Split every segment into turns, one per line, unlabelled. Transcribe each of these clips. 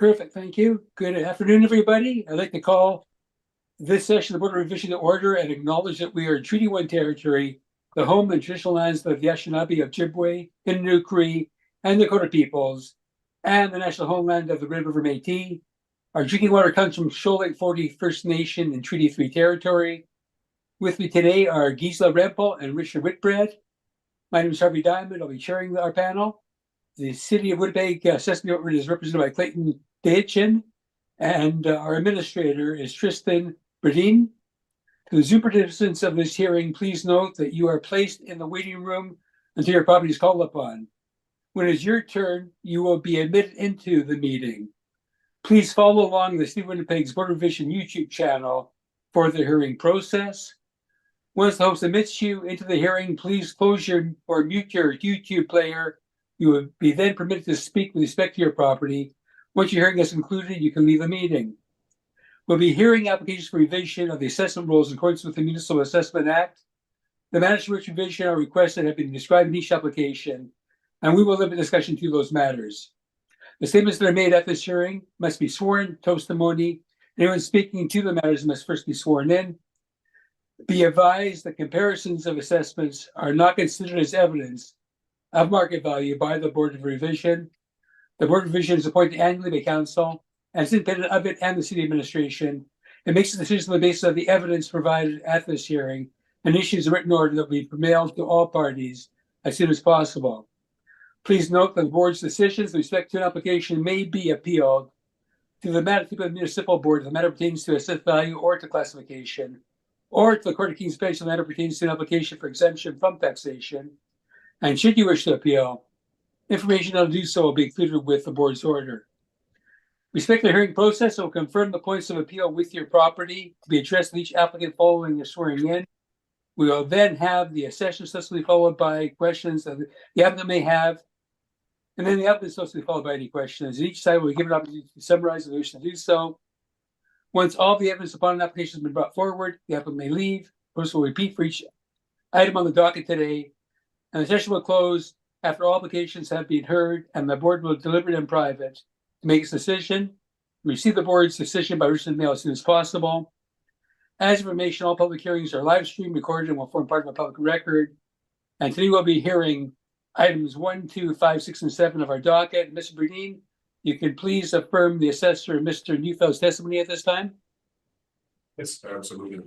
Perfect, thank you. Good afternoon, everybody. I'd like to call this session of the Board of Revision to order and acknowledge that we are in Treaty 1 territory, the home and traditional lands of the Anishinaabe, Ojibwe, Innu, Cree, and Dakota peoples, and the national homeland of the Red River Métis. Our drinking water comes from Shoal Lake 40 First Nation in Treaty 3 territory. With me today are Gisela Rempel and Richard Whitbread. My name is Harvey Diamond. I'll be chairing our panel. The City of Winnipeg Assessment Department is represented by Clayton Deitchin, and our administrator is Tristan Bredin. To the Zoom participants of this hearing, please note that you are placed in the waiting room until your property is called upon. When it is your turn, you will be admitted into the meeting. Please follow along the City of Winnipeg's Board of Revision YouTube channel for the hearing process. Once the host admits you into the hearing, please close your or mute your YouTube player. You will be then permitted to speak with respect to your property. Once your hearing is concluded, you can leave the meeting. We'll be hearing applications for revision of the assessment rules in accordance with the Municipal Assessment Act. The matters for which revision are requested have been described in each application, and we will limit discussion to those matters. The statements that are made at this hearing must be sworn testimony. Anyone speaking to the matters must first be sworn in. Be advised that comparisons of assessments are not considered as evidence of market value by the Board of Revision. The Board of Revision is appointed annually by Council and is independent of it and the City Administration. It makes a decision on the basis of the evidence provided at this hearing and issues a written order that will be mailed to all parties as soon as possible. Please note that the Board's decisions with respect to an application may be appealed to the Municipal Board if the matter pertains to assessed value or to classification, or to the Court of King's Bench if the matter pertains to an application for exemption from taxation. And should you wish to appeal, information on how to do so will be included with the Board's order. Respect the hearing process, I will confirm the points of appeal with your property to be addressed with each applicant following the swearing in. We will then have the accession subsequently followed by questions that the applicant may have, and then the applicant subsequently followed by any questions. And each side will be given an opportunity to summarize if they wish to do so. Once all the evidence upon an application has been brought forward, the applicant may leave. The person will repeat for each item on the docket today, and the session will close after all applications have been heard, and the Board will deliberate in private to make its decision. Receive the Board's decision by written mail as soon as possible. As information, all public hearings are live streamed, recorded, and will form part of a public record. And today we'll be hearing items 1, 2, 5, 6, and 7 of our docket. Mr. Bredin, you can please affirm the assessor, Mr. Newfeld's testimony at this time?
Yes, absolutely.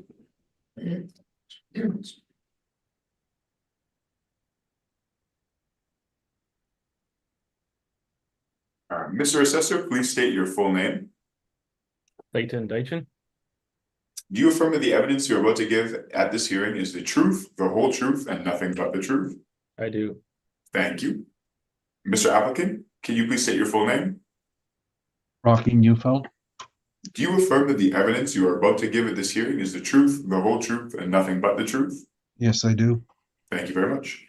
Mr. Assessor, please state your full name.
Clayton Deitchin.
Do you affirm that the evidence you're about to give at this hearing is the truth, the whole truth, and nothing but the truth?
I do.
Thank you. Mr. Applicant, can you please state your full name?
Rocky Neufeld.
Do you affirm that the evidence you are about to give at this hearing is the truth, the whole truth, and nothing but the truth?
Yes, I do.
Thank you very much.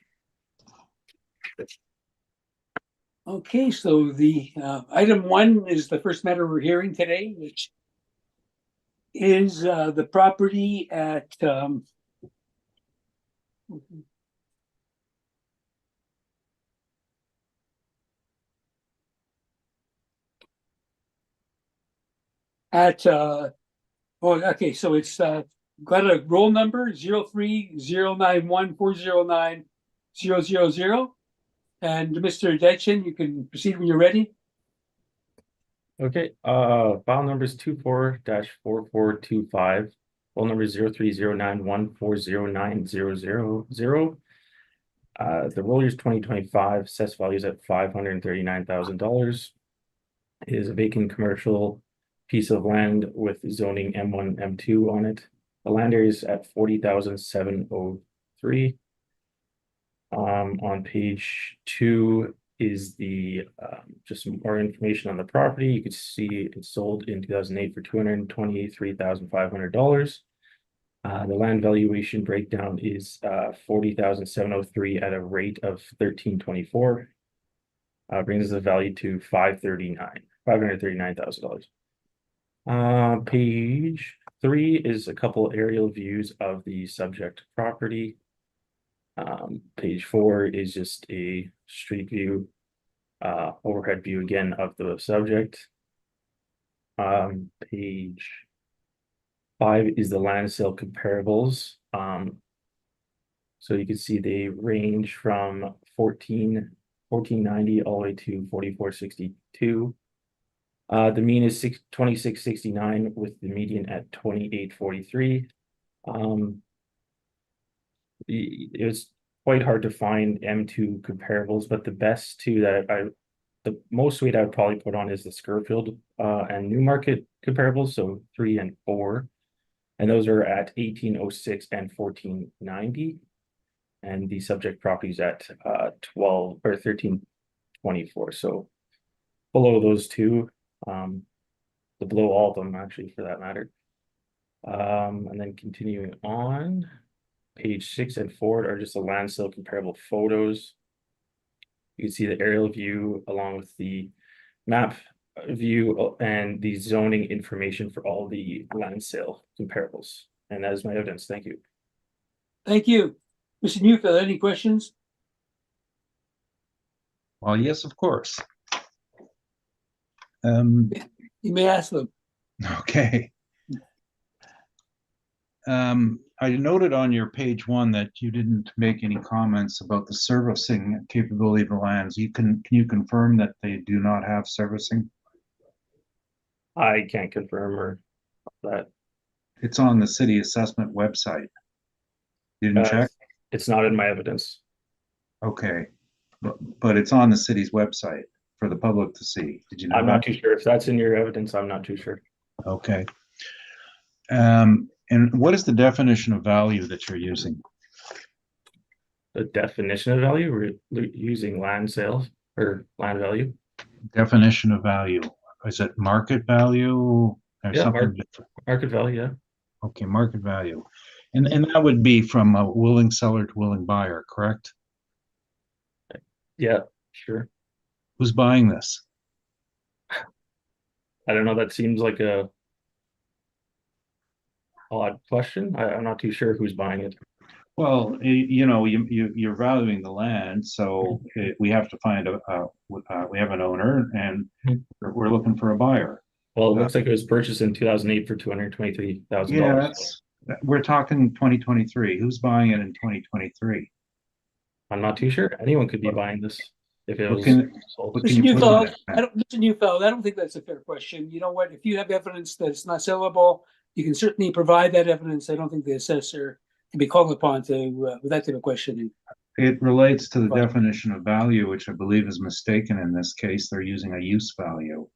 Okay, so the item 1 is the first matter we're hearing today, which is the property at okay, so it's got a roll number 0309140900. And Mr. Deitchin, you can proceed when you're ready.
Okay, file number is 24-4425. File number is 0309140900. The roll year is 2025. Assessed value is at $539,000. It is a vacant commercial piece of land with zoning M1, M2 on it. The land area is at 40,703. On page 2 is the just some more information on the property. You can see it sold in 2008 for $223,500. The land valuation breakdown is 40,703 at a rate of 1324. Brings the value to $539,000. Page 3 is a couple aerial views of the subject property. Page 4 is just a street view, overhead view again of the subject. Page 5 is the land sale comparables. So you can see they range from 1490 all the way to 4462. The mean is 2669 with the median at 2843. It was quite hard to find M2 comparables, but the best two that the most weight I would probably put on is the Scurfield and Newmarket comparables, so 3 and 4. And those are at 1806 and 1490. And the subject properties at 12 or 1324. So below those two, below all of them actually for that matter. And then continuing on, page 6 and forward are just the land sale comparable photos. You can see the aerial view along with the map view and the zoning information for all the land sale comparables. And that is my evidence. Thank you.
Thank you. Mr. Newfield, any questions?
Well, yes, of course.
You may ask them.
Okay. I noted on your page 1 that you didn't make any comments about the servicing capability of the lands. Can you confirm that they do not have servicing?
I can't confirm or that.
It's on the city assessment website. You didn't check?
It's not in my evidence.
Okay. But it's on the city's website for the public to see. Did you know
I'm
that?
not too sure if that's in your evidence. I'm not too sure.
Okay. And what is the definition of value that you're using?
The definition of value, we're using land sales or land value.
Definition of value. Is it market value or
Yeah,
something different?
Market value, yeah.
Okay, market value. And that would be from a willing seller to willing buyer, correct?
Yeah, sure.
Who's buying this?
I don't know. That seems like a odd question. I'm not too sure who's buying it.
Well, you're valuing the land, so we have to find we have an owner and we're looking for a buyer.
Well, it looks like it was purchased in 2008 for $223,000.
Yeah, we're talking 2023. Who's buying it in 2023?
I'm not too sure. Anyone could be buying this if it
What
was
can-
sold.
what
Mr.
can you put on
Newfield,
that?
Mr. Newfield, I don't think that's a fair question. You know what? If you have evidence that it's not sellable, you can certainly provide that evidence. I don't think the assessor can be called upon to with that type of questioning.
It relates to the
Right.
definition of value, which I believe is mistaken in this case. They're using a use value.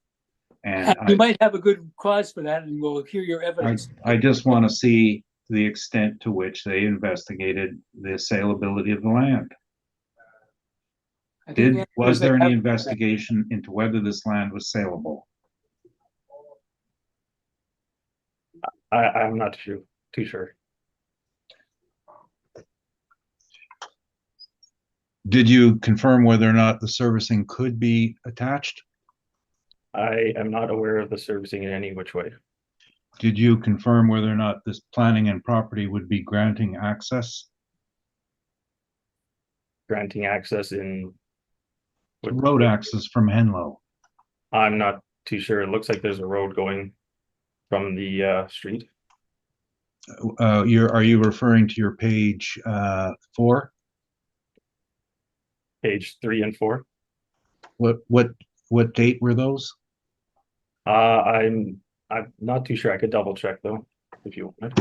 And
You might have a good cause for that, and we'll hear your
I
evidence.
just want to see the extent to which they investigated the saleability of the land.
I think the answer
Was
is they
there any
have-
investigation into whether this land was saleable?
I'm not too sure.
Did you confirm whether or not the servicing could be attached?
I am not aware of the servicing in any which way.
Did you confirm whether or not this planning and property would be granting access?
Granting access in.
Road access from Henlow?
I'm not too sure. It looks like there's a road going from the street.
Are you referring to your page 4?
Page 3 and 4.
What date were those?
I'm not too sure. I could double check though, if you want.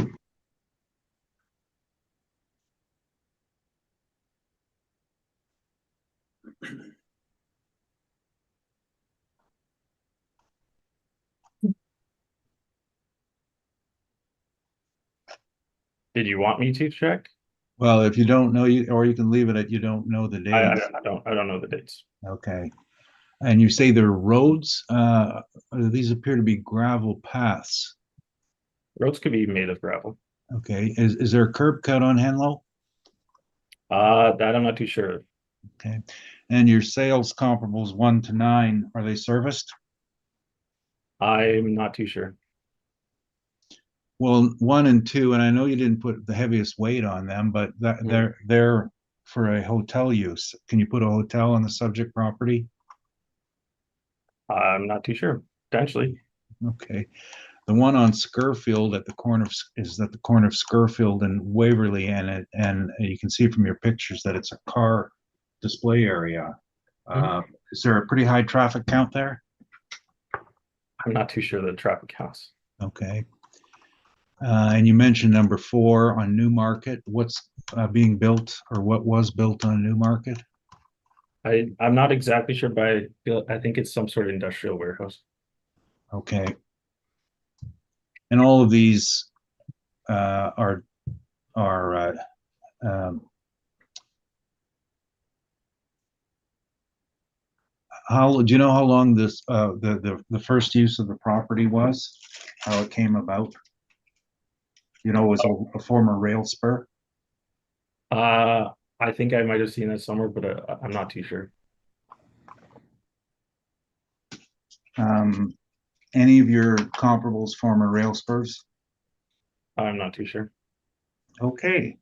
Did you want me to check?
Well, if you don't know, or you can leave it at you don't know the
I
dates.
don't know the dates.
Okay. And you say they're roads? These appear to be gravel paths.
Roads could be made of gravel.
Okay. Is there a curb cut on Henlow?
That I'm not too sure.
Okay. And your sales comparables 1 to 9, are they serviced?
I'm not too sure.
Well, 1 and 2, and I know you didn't put the heaviest weight on them, but they're for a hotel use. Can you put a hotel on the subject property?
I'm not too sure. Potentially.
Okay. The one on Scurfield at the corner of, is at the corner of Scurfield and Waverly, and you can see from your pictures that it's a car display area. Is there a pretty high traffic count there?
I'm not too sure of the traffic counts.
Okay. And you mentioned number 4 on Newmarket. What's being built, or what was built on Newmarket?
I'm not exactly sure, but I think it's some sort of industrial warehouse.
Okay. And all of these are how do you know how long this the first use of the property was? How it came about? You know, it was a former rail spur.
I think I might have seen that somewhere, but I'm not too sure.
Any of your comparables former rail spurs?
I'm not too sure.
Okay.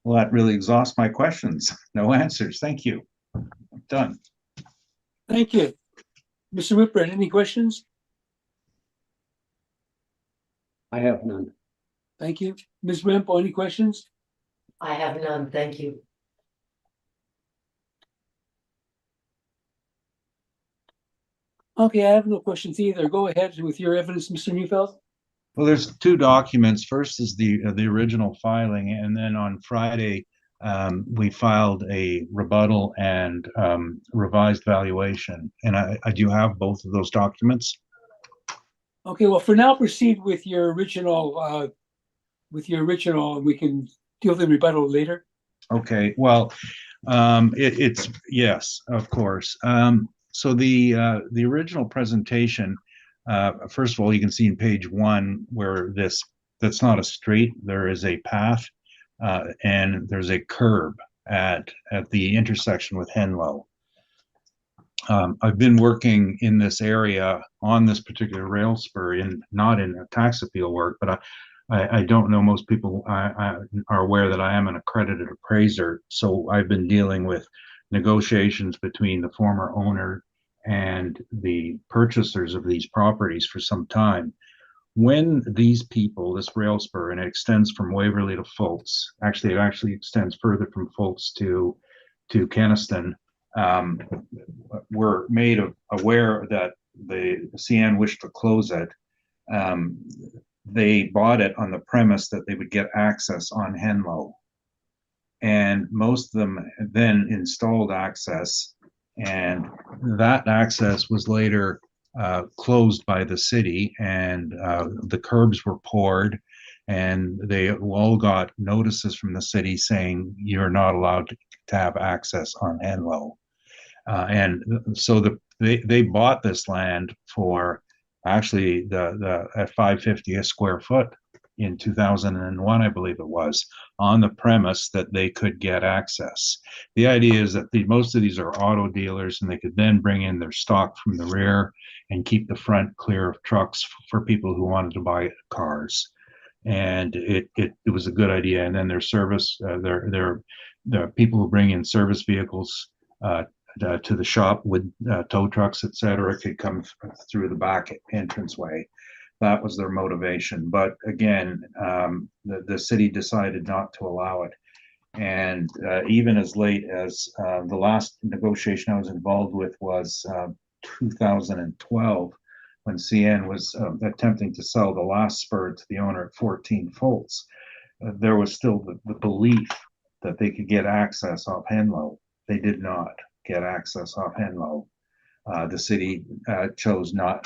Well, that really exhausts my questions. No answers. Thank you. I'm done.
Thank you. Mr. Whitburn, any questions?
I have none.
Thank you. Ms. Wimple, any questions?
I have none, thank you.
Okay, I have no questions either. Go ahead with your evidence, Mr. Neufeld.
Well, there's 2 documents. First is the original filing, and then on Friday, we filed a rebuttal and revised valuation. And I do have both of those documents.
Okay, well, for now, proceed with your original, and we can deal with the rebuttal later.
Okay, well, it's yes, of course. So the original presentation, first of all, you can see in page 1 where that's not a street. There is a path, and there's a curb at the intersection with Henlow. I've been working in this area on this particular rail spur, not in tax appeal work, but I don't know, most people are aware that I am an accredited appraiser. So I've been dealing with negotiations between the former owner and the purchasers of these properties for some time. When these people, this rail spur, and it extends from Waverly to Fultz, actually it actually extends further from Fultz to Kenaston, were made aware that the CN wished to close it. They bought it on the premise that they would get access on Henlow. And most of them then installed access, and that access was later closed by the city, and the curbs were poured, and they all got notices from the city saying you're not allowed to have access on Henlow. And so they bought this land for actually at $5.50 a square foot in 2001, I believe it was, on the premise that they could get access. The idea is that most of these are auto dealers, and they could then bring in their stock from the rear and keep the front clear of trucks for people who wanted to buy cars. And it was a good idea. And then their service, the people who bring in service vehicles to the shop with tow trucks, etc., could come through the back entranceway. That was their motivation. But again, the city decided not to allow it. And even as late as the last negotiation I was involved with was 2012, when CN was attempting to sell the last spur to the owner at 14 Fultz. There was still the belief that they could get access off Henlow. They did not get access off Henlow. The city chose not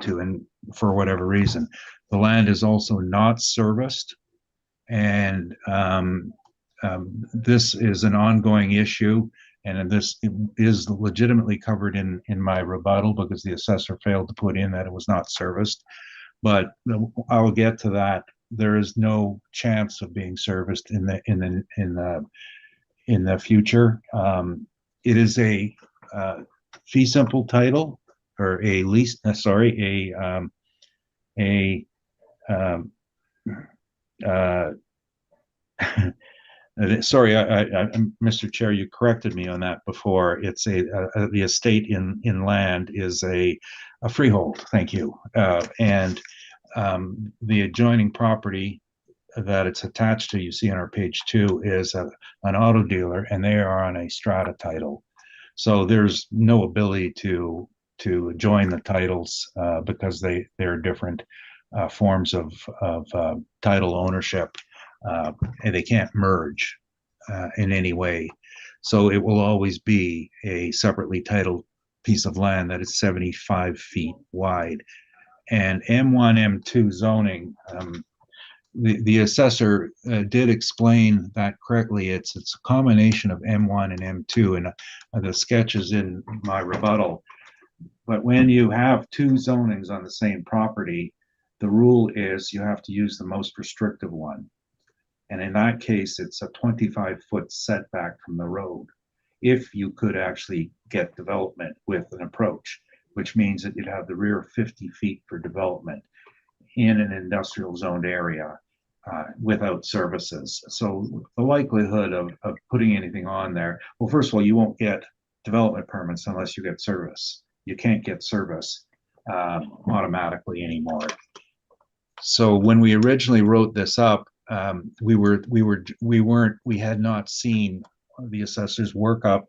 to, and for whatever reason. The land is also not serviced, and this is an ongoing issue, and this is legitimately covered in my rebuttal because the assessor failed to put in that it was not serviced. But I'll get to that. There is no chance of being serviced in the future. It is a fee simple title, or a lease. Sorry, sorry, Mr. Chair, you corrected me on that before. It's the estate in land is a a freehold, thank you. And the adjoining property that it's attached to, you see on our page 2, is an auto dealer, and they are on a strata title. So there's no ability to join the titles because they're different forms of title ownership, and they can't merge in any way. So it will always be a separately titled piece of land that is 75 feet wide. And M1, M2 zoning, the assessor did explain that correctly. It's a combination of M1 and M2, and the sketch is in my rebuttal. But when you have two zonings on the same property, the rule is you have to use the most restrictive one. And in that case, it's a 25-foot setback from the road, if you could actually get development with an approach, which means that you'd have the rear 50 feet for development in an industrial zoned area without services. So the likelihood of putting anything on there, well, first of all, you won't get development permits unless you get service. You can't get service automatically anymore. So when we originally wrote this up, we had not seen the assessor's workup,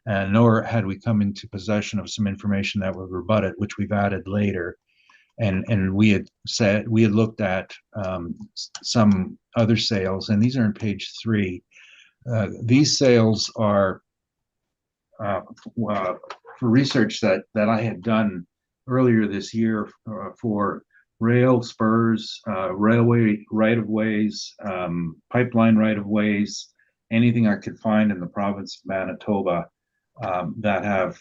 nor had we come into possession of some information that would rebut it, which we've added later. And we had looked at some other sales, and these are on page 3. These sales are for research that I had done earlier this year for rail spurs, railway right-of-ways, pipeline right-of-ways, anything I could find in the province of Manitoba that have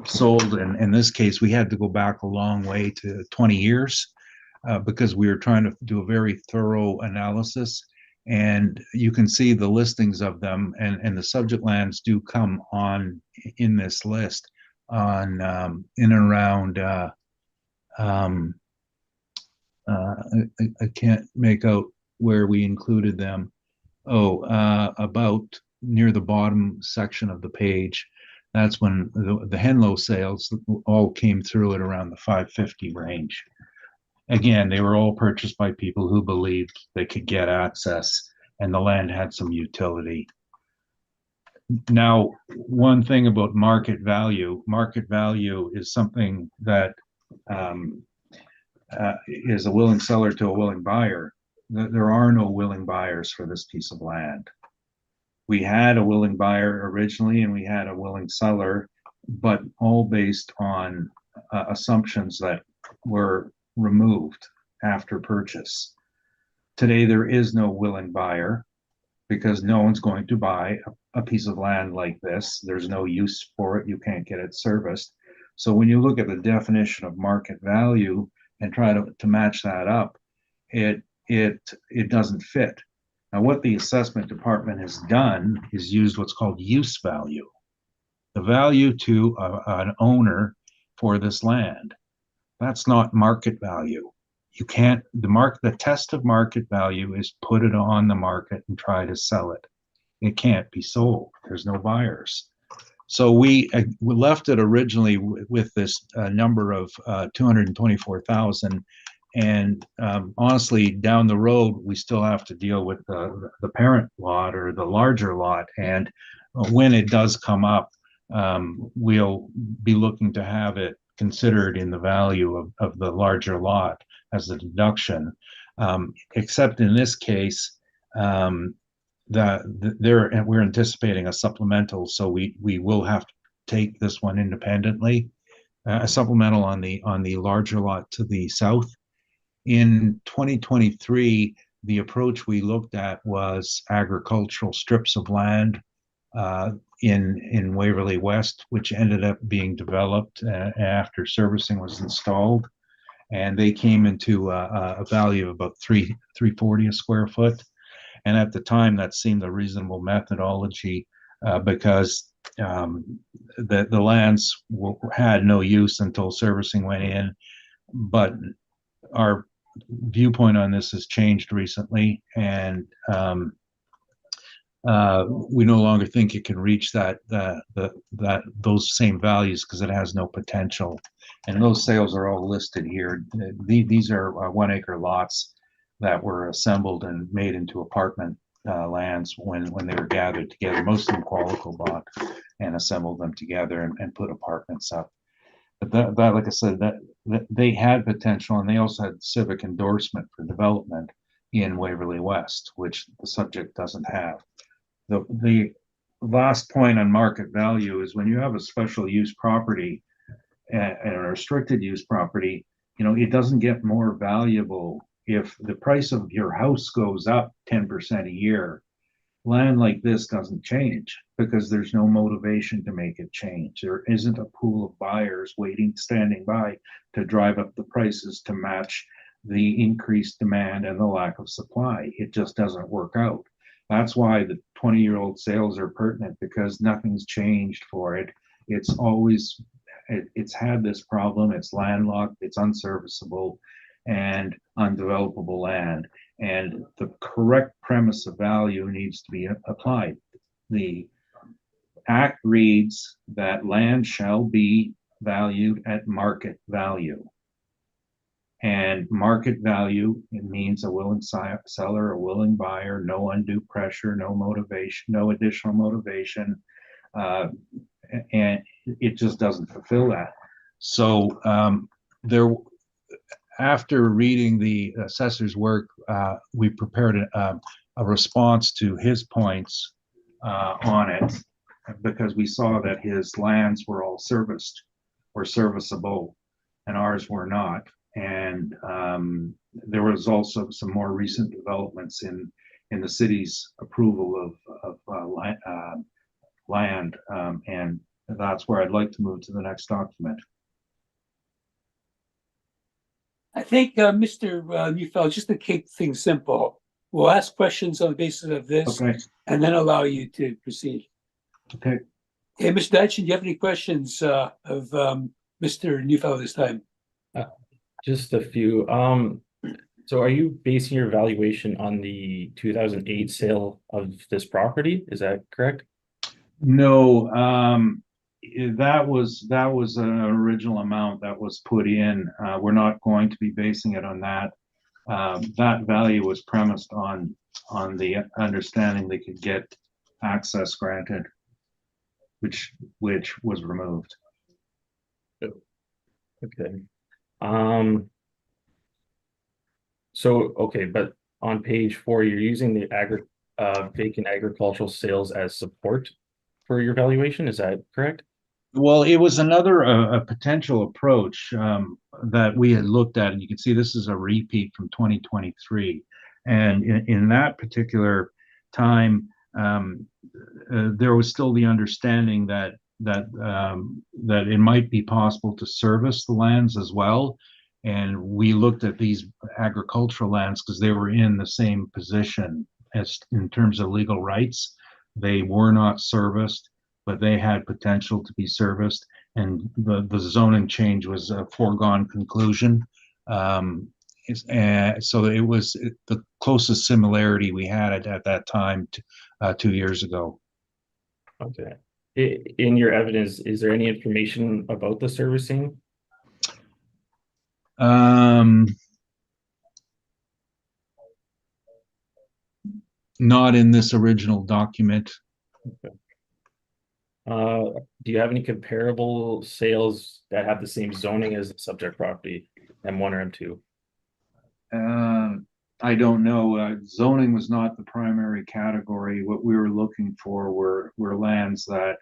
sold. And in this case, we had to go back a long way to 20 years because we were trying to do a very thorough analysis. And you can see the listings of them, and the subject lands do come on in this list on in and around I can't make out where we included them. About near the bottom section of the page. That's when the Henlow sales all came through at around the 550 range. Again, they were all purchased by people who believed they could get access and the land had some utility. Now, one thing about market value is something that is a willing seller to a willing buyer. There are no willing buyers for this piece of land. We had a willing buyer originally, and we had a willing seller, but all based on assumptions that were removed after purchase. Today, there is no willing buyer because no one's going to buy a piece of land like this. There's no use for it. You can't get it serviced. So when you look at the definition of market value and try to match that up, it doesn't fit. Now, what the assessment department has done is used what's called use value, the value to an owner for this land. That's not market value. You can't, the test of market value is put it on the market and try to sell it. It can't be sold. There's no buyers. So we left it originally with this number of 224,000. And honestly, down the road, we still have to deal with the parent lot or the larger lot. And when it does come up, we'll be looking to have it considered in the value of the larger lot as a deduction. Except in this case, we're anticipating a supplemental, so we will have to take this one independently. A supplemental on the larger lot to the south. In 2023, the approach we looked at was agricultural strips of land in Waverly West, which ended up being developed after servicing was installed, and they came into a value of about $340 a square foot. And at the time, that seemed a reasonable methodology because the lands had no use until servicing went in. But our viewpoint on this has changed recently, and we no longer think it can reach those same values because it has no potential. And those sales are all listed here. These are 1 acre lots that were assembled and made into apartment lands when they were gathered together. Most of them Qualico bought and assembled them together and put apartments up. But that, like I said, that they had potential, and they also had civic endorsement for development in Waverly West, which the subject doesn't have. The last point on market value is when you have a special use property and a restricted use property, it doesn't get more valuable if the price of your house goes up 10% a year. Land like this doesn't change because there's no motivation to make it change. There isn't a pool of buyers standing by to drive up the prices to match the increased demand and the lack of supply. It just doesn't work out. That's why the 20-year-old sales are pertinent, because nothing's changed for it. It's had this problem. It's landlocked, it's unserviceable and undevelopable land. And the correct premise of value needs to be applied. The Act reads that land shall be valued at market value. And market value, it means a willing seller, a willing buyer, no undue pressure, no motivation, no additional motivation. And it just doesn't fulfill that. So after reading the assessor's work, we prepared a response to his points on it, because we saw that his lands were all serviceable, and ours were not. And there was also some more recent developments in the city's approval of land, and that's where I'd like to move to the next document.
I think, Mr. Neufeld, just to keep things simple, we'll ask questions on the basis of this
Okay.
and then allow you to proceed.
Okay.
Okay, Mr. Dychen, do you have any questions of Mr. Neufeld this time?
Just a few. So are you basing your valuation on the 2008 sale of this property? Is that correct?
No, that was an original amount that was put in. We're not going to be basing it on that. That value was premised on the understanding they could get access granted, which was removed.
Okay. But on page 4, you're using the vacant agricultural sales as support for your valuation. Is that correct?
Well, it was another a potential approach that we had looked at, and you can see this is a repeat from 2023. And in that particular time, there was still the understanding that it might be possible to service the lands as well. And we looked at these agricultural lands because they were in the same position as in terms of legal rights. They were not serviced, but they had potential to be serviced, and the zoning change was a foregone conclusion. So it was the closest similarity we had at that time 2 years ago.
Okay. In your evidence, is there any information about the servicing?
Not in this original document.
Okay. Do you have any comparable sales that have the same zoning as the subject property, M1 or M2?
I don't know. Zoning was not the primary category. What we were looking for were lands that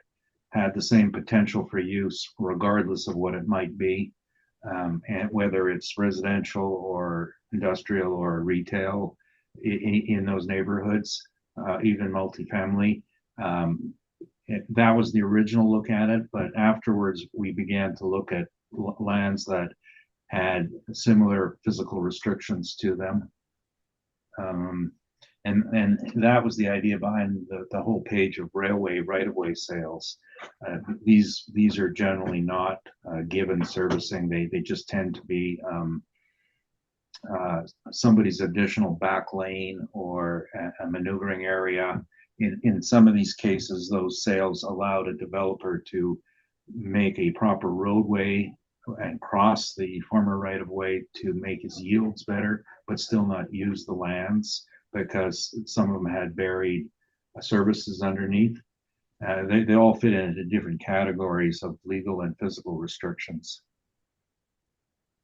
had the same potential for use, regardless of what it might be, and whether it's residential or industrial or retail in those neighborhoods, even multifamily. That was the original look at it, but afterwards we began to look at lands that had similar physical restrictions to them. And that was the idea behind the whole page of railway right-of-way sales. These are generally not given servicing. They just tend to be somebody's additional back lane or a maneuvering area. In some of these cases, those sales allowed a developer to make a proper roadway and cross the former right of way to make his yields better, but still not use the lands because some of them had buried services underneath. They all fit into different categories of legal and physical restrictions.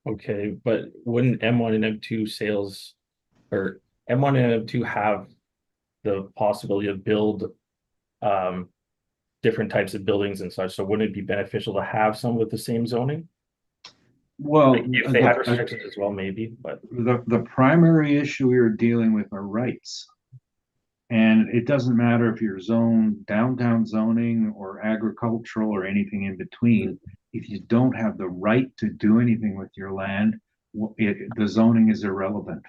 Okay, but wouldn't M1 and M2 sales or M1 and M2 have the possibility of build different types of buildings and such? So wouldn't it be beneficial to have some with the same zoning?
Well,
Like if they had restrictions as well, maybe, but
the primary issue we are dealing with are rights. And it doesn't matter if you're zoned downtown zoning or agricultural or anything in between. If you don't have the right to do anything with your land, the zoning is irrelevant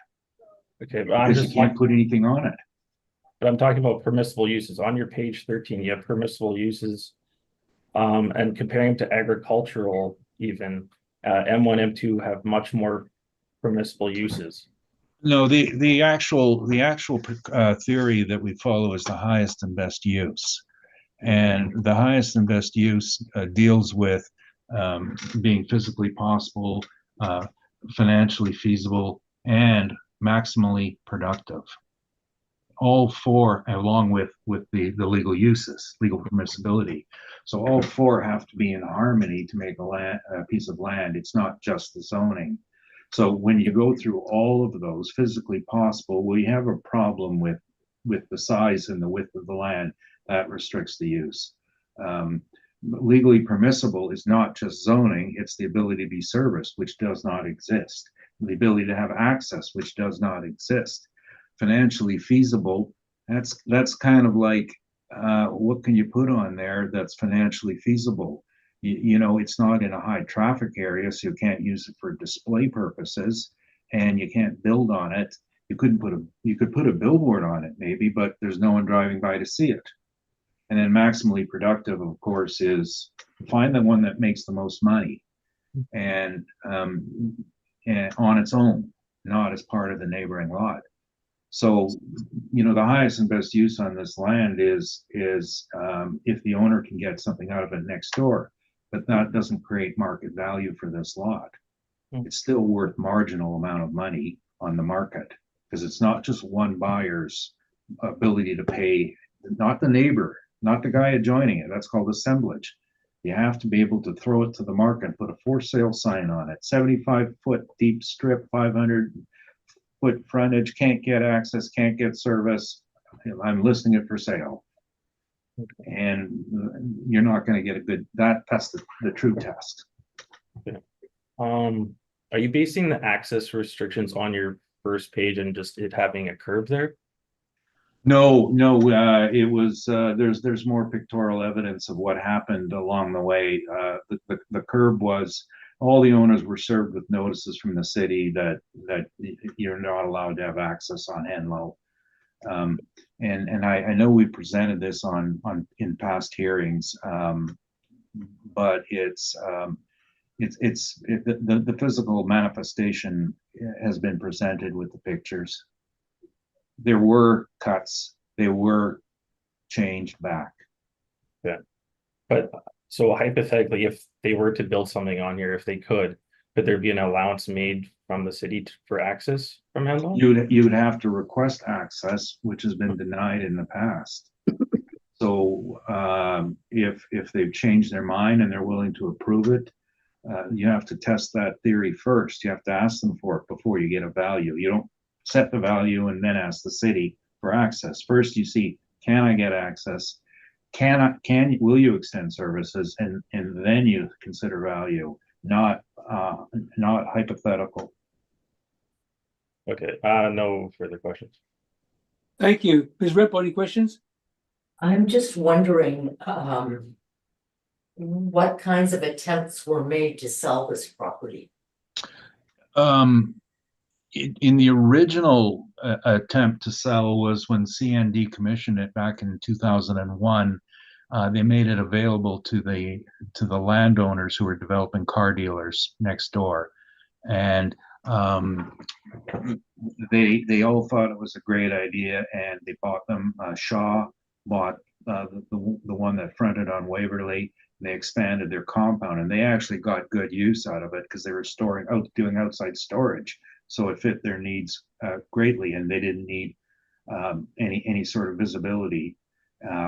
okay, but
because you can't put anything on it.
but I'm talking about permissible uses. On your page 13, you have permissible uses. And comparing to agricultural, even M1, M2 have much more permissible uses.
No, the actual theory that we follow is the highest and best use, and the highest and best use deals with being physically possible, financially feasible, and maximally productive. All four, along with the legal uses, legal permissibility. So all four have to be in harmony to make a piece of land. It's not just the zoning. So when you go through all of those physically possible, we have a problem with the size and the width of the land that restricts the use. Legally permissible is not just zoning, it's the ability to be serviced, which does not exist. The ability to have access, which does not exist. Financially feasible, that's kind of like what can you put on there that's financially feasible? You know, it's not in a high traffic area, so you can't use it for display purposes, and you can't build on it. You could put a billboard on it maybe, but there's no one driving by to see it. And then maximally productive, of course, is find the one that makes the most money, and on its own, not as part of the neighboring lot. So, you know, the highest and best use on this land is if the owner can get something out of it next door, but that doesn't create market value for this lot. It's still worth marginal amount of money on the market because it's not just one buyer's ability to pay, not the neighbor, not the guy adjoining it. That's called assemblage. You have to be able to throw it to the market, put a for sale sign on it, 75-foot deep strip, 500-foot frontage, can't get access, can't get service. I'm listing it for sale. And you're not going to get a good, that's the true test.
Okay. Are you basing the access restrictions on your first page and just it having a curve there?
No, it was, there's more pictorial evidence of what happened along the way. The curb was, all the owners were served with notices from the city that you're not allowed to have access on Henlow. And I know we presented this in past hearings, but the physical manifestation has been presented with the pictures. There were cuts, they were changed back.
Yeah, but so hypothetically, if they were to build something on here, if they could there be an allowance made from the city for access from Henlow?
You would have to request access, which has been denied in the past. So if they've changed their mind and they're willing to approve it, you have to test that theory first. You have to ask them for it before you get a value. You don't set the value and then ask the city for access. First, you see, can I get access? Will you extend services? And then you consider value, not hypothetical.
Okay, no further questions.
Thank you. Ms. Rep, any questions?
I'm just wondering, what kinds of attempts were made to sell this property?
In the original attempt to sell was when CN decommissioned it back in 2001. They made it available to the landowners who were developing car dealers next door, and they all thought it was a great idea, and they bought them. Shaw bought the one that fronted on Waverly. They expanded their compound, and they actually got good use out of it because they were doing outside storage. So it fit their needs greatly, and they didn't need any sort of visibility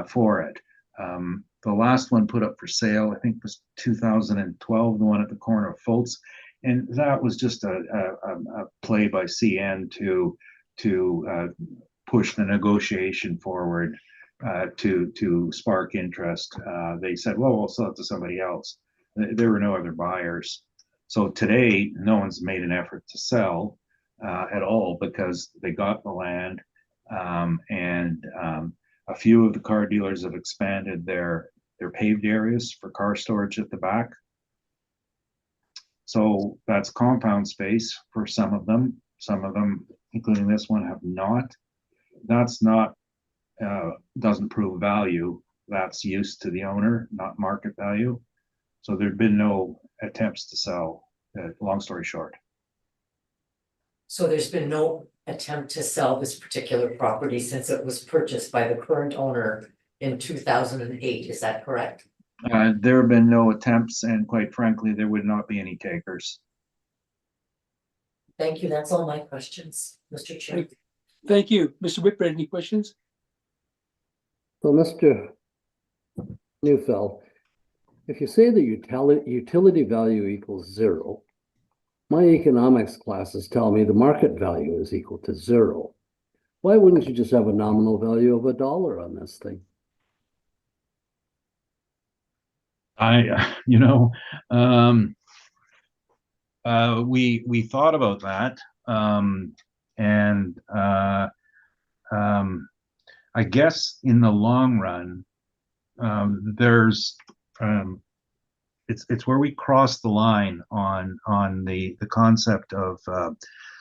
for it. The last one put up for sale, I think, was 2012, the one at the corner of Fultz, and that was just a play by CN to push the negotiation forward, to spark interest. They said, well, we'll sell it to somebody else. There were no other buyers. So today, no one's made an effort to sell at all because they got the land, and a few of the car dealers have expanded their paved areas for car storage at the back. So that's compound space for some of them. Some of them, including this one, have not. That's not, doesn't prove value. That's use to the owner, not market value. So there've been no attempts to sell, long story short.
So there's been no attempt to sell this particular property since it was purchased by the current owner in 2008, is that correct?
There have been no attempts, and quite frankly, there would not be any takers.
Thank you, that's all my questions, Mr. Chair.
Thank you. Mr. Whitbread, any questions?
So, Mr. Neufeld, if you say the utility value equals zero, my economics classes tell me the market value is equal to zero. Why wouldn't you just have a nominal value of $1 on this thing?
We thought about that, and I guess in the long run, there's it's where we cross the line on the concept of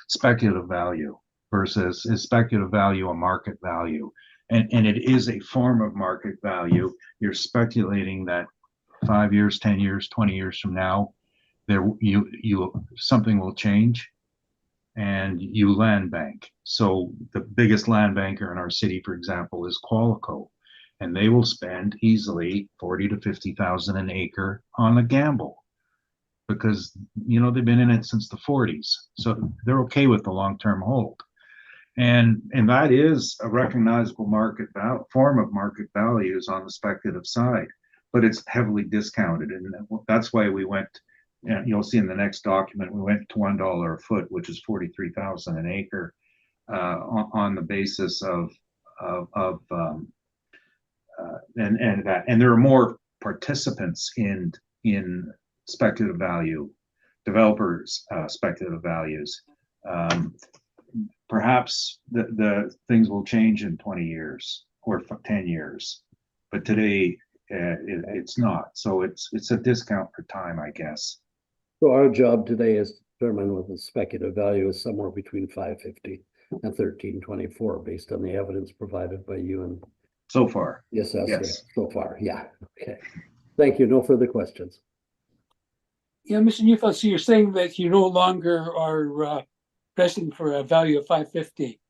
speculative value versus is speculative value a market value, and it is a form of market value. You're speculating that 5 years, 10 years, 20 years from now, something will change, and you land bank. So the biggest land banker in our city, for example, is Qualico, and they will spend easily 40 to 50,000 an acre on a gamble because they've been in it since the 40s, so they're okay with the long-term hold, and that is a recognizable form of market values on the speculative side, but it's heavily discounted, and that's why we went. And you'll see in the next document, we went to $1 a foot, which is 43,000 an acre, on the basis of and there are more participants in speculative value, developers, speculative values. Perhaps the things will change in 20 years or 10 years, but today it's not. So it's a discount for time, I guess.
So our job today is to determine whether the speculative value is somewhere between 550 and 1324 based on the evidence provided by you and
so far.
the assessor.
Yes.
So far, yeah. Okay. Thank you. No further questions.
Yeah, Mr. Neufeld, so you're saying that you no longer are pressing for a value of 550?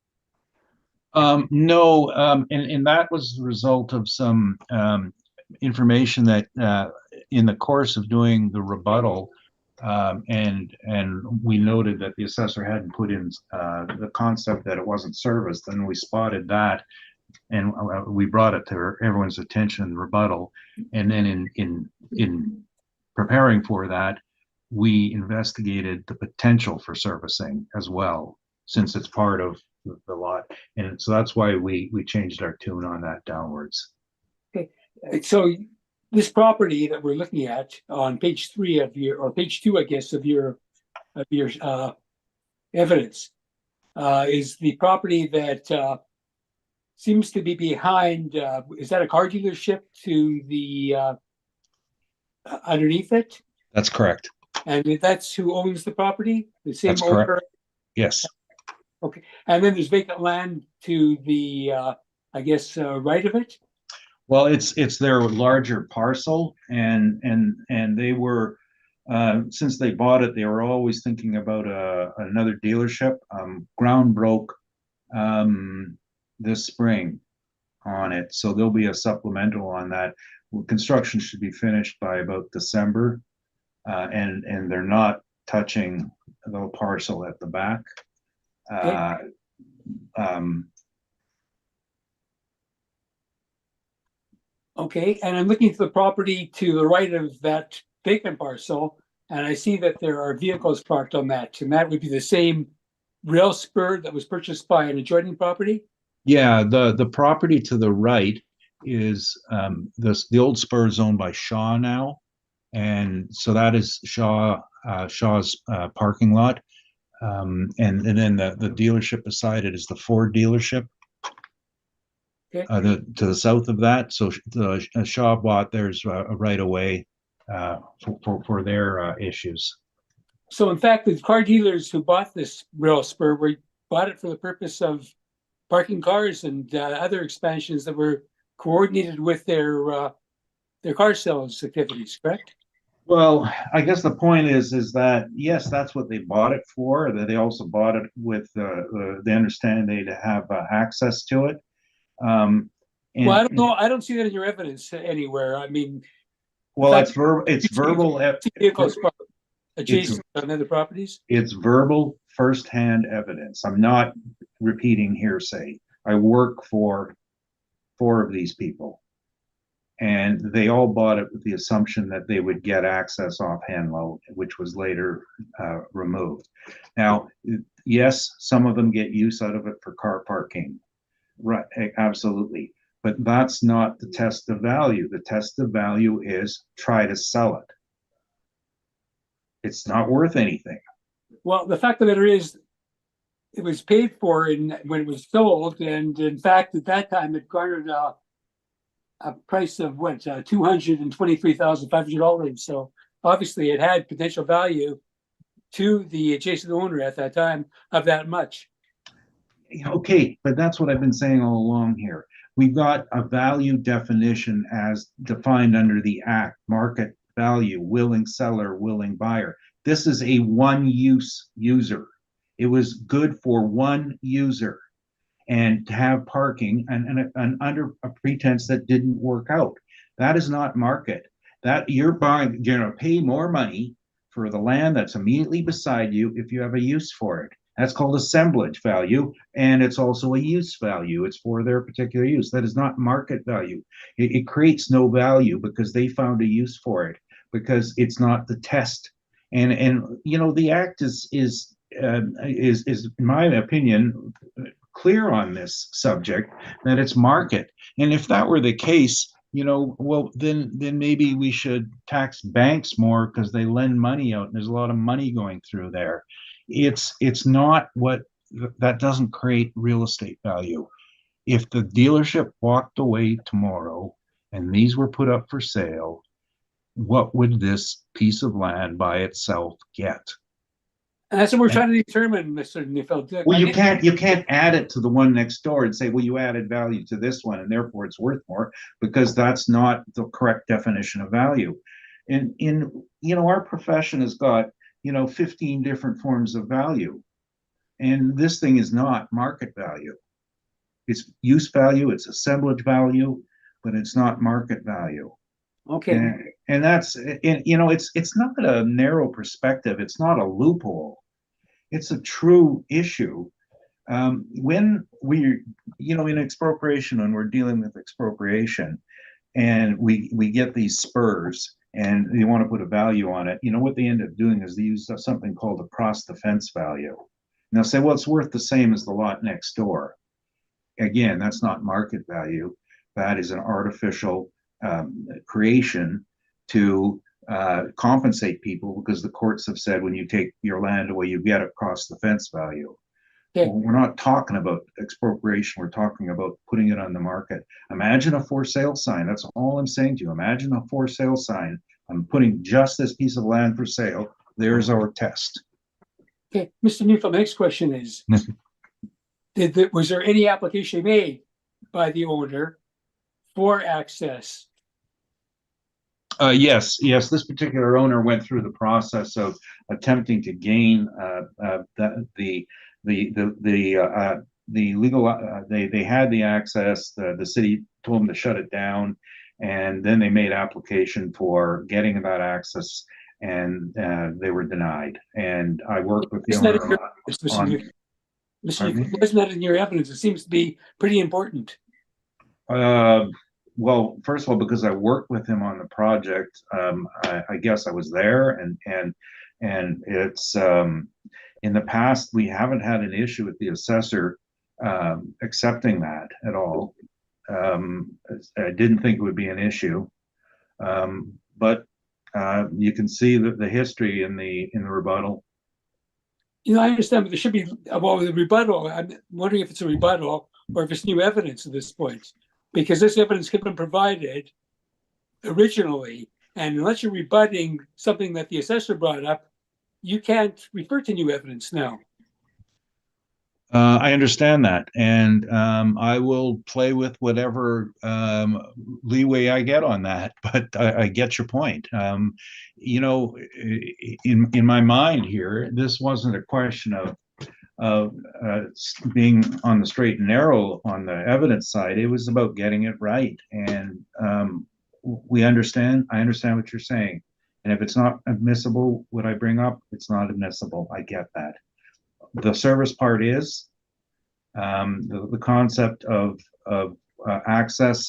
No, and that was the result of some information that in the course of doing the rebuttal, and we noted that the assessor hadn't put in the concept that it wasn't serviced, and we spotted that, and we brought it to everyone's attention in the rebuttal, and then in preparing for that, we investigated the potential for servicing as well, since it's part of the lot, and so that's why we changed our tune on that downwards.
Okay, so this property that we're looking at on page 3 of your, or page 2, I guess, of your evidence, is the property that seems to be behind. Is that a car dealership to the underneath it?
That's correct.
And that's who owns the property? The same
That's
owner?
correct. Yes.
Okay, and then there's vacant land to the, I guess, right of it?
Well, it's their larger parcel, and they were, since they bought it, they were always thinking about another dealership. Ground broke this spring on it, so there'll be a supplemental on that. construction should be finished by about December. And they're not touching the parcel at the back. Um,
Okay, and I'm looking at the property to the right of that vacant parcel, and I see that there are vehicles parked on that, and that would be the same rail spur that was purchased by an adjoining property?
yeah, the property to the right is the old spur is owned by Shaw now. And so that is Shaw's parking lot. And then the dealership beside it is the Ford dealership.
Okay.
To the south of that, so the Shaw bought there's a right of way for their issues.
So in fact, the car dealers who bought this rail spur bought it for the purpose of parking cars and other expansions that were coordinated with their car sales activities, correct?
Well, I guess the point is that yes, that's what they bought it for. That they also bought it with the understanding they'd have access to it. And,
Well, I don't know. I don't see that in your evidence anywhere. I mean,
well,
fact,
it's verbal.
Vehicles parked adjacent on other properties.
It's verbal firsthand evidence. I'm not repeating hearsay. I work for 4 of these people. And they all bought it with the assumption that they would get access off Henlow, which was later removed. Now, yes, some of them get use out of it for car parking. Right, absolutely. But that's not the test of value. The test of value is try to sell it. It's not worth anything.
Well, the fact of the matter is, it was paid for when it was sold, and in fact, at that time, it garnered a price of what, $223,500. So obviously, it had potential value to the adjacent owner at that time of that much.
Okay, but that's what I've been saying all along here. We've got a value definition as defined under the Act: market value, willing seller, willing buyer. This is a one-use user. It was good for one user, and to have parking and under a pretense that didn't work out. That is not market. That you're buying, you're going to pay more money for the land that's immediately beside you if you have a use for it. That's called assemblage value, and it's also a use value. It's for their particular use. That is not market value. It creates no value because they found a use for it, because it's not the test. And you know, the Act is in my opinion clear on this subject, that it's market. And if that were the case, you know, well, then maybe we should tax banks more because they lend money out and there's a lot of money going through there. It's not what that doesn't create real estate value. If the dealership walked away tomorrow and these were put up for sale, what would this piece of land by itself get?
And that's what we're trying to determine, Mr. Neufeld.
Well, you can't add it to the one next door and say, well, you added value to this one and therefore it's worth more, because that's not the correct definition of value. In you know, our profession has got, you know, 15 different forms of value, and this thing is not market value. It's use value, it's assemblage value, but it's not market value.
Okay.
And that's, you know, it's not a narrow perspective. It's not a loophole. It's a true issue. When we, you know, in expropriation, when we're dealing with expropriation, and we get these spurs, and you want to put a value on it, you know, what they end up doing is they use something called a cross defense value. And they'll say, well, it's worth the same as the lot next door. Again, that's not market value. That is an artificial creation to compensate people, because the courts have said when you take your land away, you get a cross defense value.
Okay.
Well, we're not talking about expropriation. We're talking about putting it on the market. Imagine a for sale sign. That's all I'm saying to you. Imagine a for sale sign. I'm putting just this piece of land for sale. There's our test.
Okay, Mr. Neufeld, next question is, was there any application made by the owner for access?
Yes. This particular owner went through the process of attempting to gain the legal. They had the access. The city told them to shut it down, And then they made application for getting that access, and they were denied. And I worked with the
Isn't that
owner
in your, Mr.
on.
Newfield? Mr.
Pardon me?
Newfield, isn't that in your evidence? It seems to be pretty important.
Well, first of all, because I worked with him on the project, I guess I was there, and it's in the past we haven't had an issue with the assessor accepting that at all. I didn't think it would be an issue, but you can see the history in the rebuttal.
You know, I understand, but there should be, well, the rebuttal, I'm wondering if it's a rebuttal or if it's new evidence at this point. Because this evidence could have been provided originally, and unless you're rebutting something that the assessor brought up, you can't refer to new evidence now.
I understand that, and I will play with whatever leeway I get on that. But I get your point. You know, in my mind here, this wasn't a question of being on the straight and narrow on the evidence side. It was about getting it right, and we understand. I understand what you're saying, and if it's not admissible, what I bring up, it's not admissible. I get that. The service part is the concept of access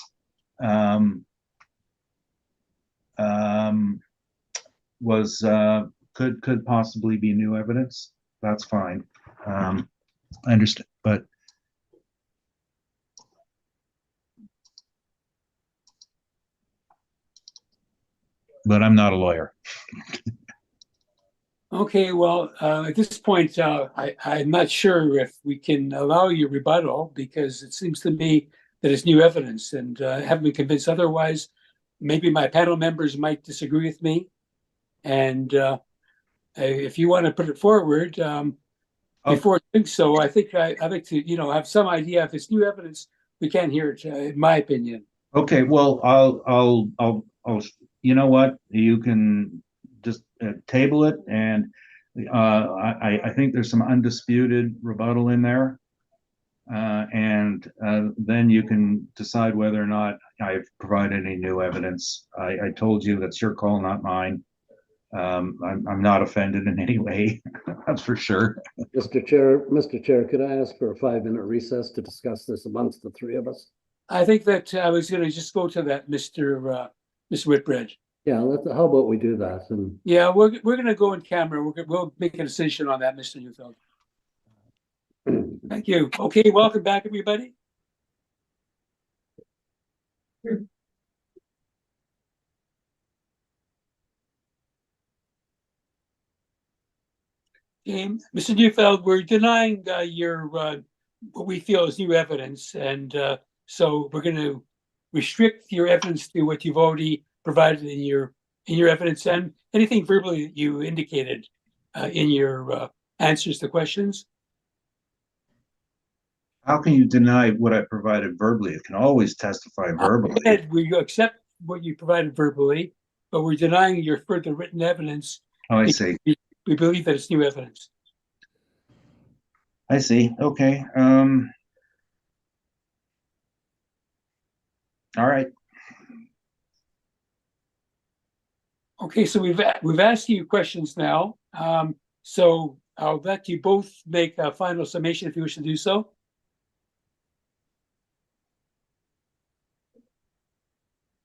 was could possibly be new evidence. That's fine. I understand, but I'm not a lawyer.
Okay, well, at this point, I'm not sure if we can allow your rebuttal because it seems to me that it's new evidence and haven't been convinced otherwise. Maybe my panel members might disagree with me. And if you want to put it forward, before doing so, I think I'd like to, have some idea if it's new evidence, we can't hear it, in my opinion.
Okay, well, I'll you know what? You can just table it, and I think there's some undisputed rebuttal in there, and then you can decide whether or not I've provided any new evidence. I told you that's your call, not mine. I'm not offended in any way, that's for sure.
Mr. Chair, could I ask for a 5-minute recess to discuss this amongst the three of us?
I think that I was going to just go to that, Mr. Whitbread.
Yeah, how about we do that? And
Yeah, we're going to go in camera. We'll make a decision on that, Mr. Newfield. Thank you. Okay, welcome back, everybody. Okay, Mr. Newfield, we're denying your what we feel is new evidence, and so we're going to restrict your evidence to what you've already provided in your evidence and anything verbally that you indicated in your answers to questions.
How can you deny what I provided verbally? It can always testify verbally.
We accept what you provided verbally, but we're denying your further written evidence.
Oh, I see.
We believe that it's new evidence.
I see. Okay. All right.
Okay, so we've asked you questions now. So I'll let you both make a final summation if you wish to do so.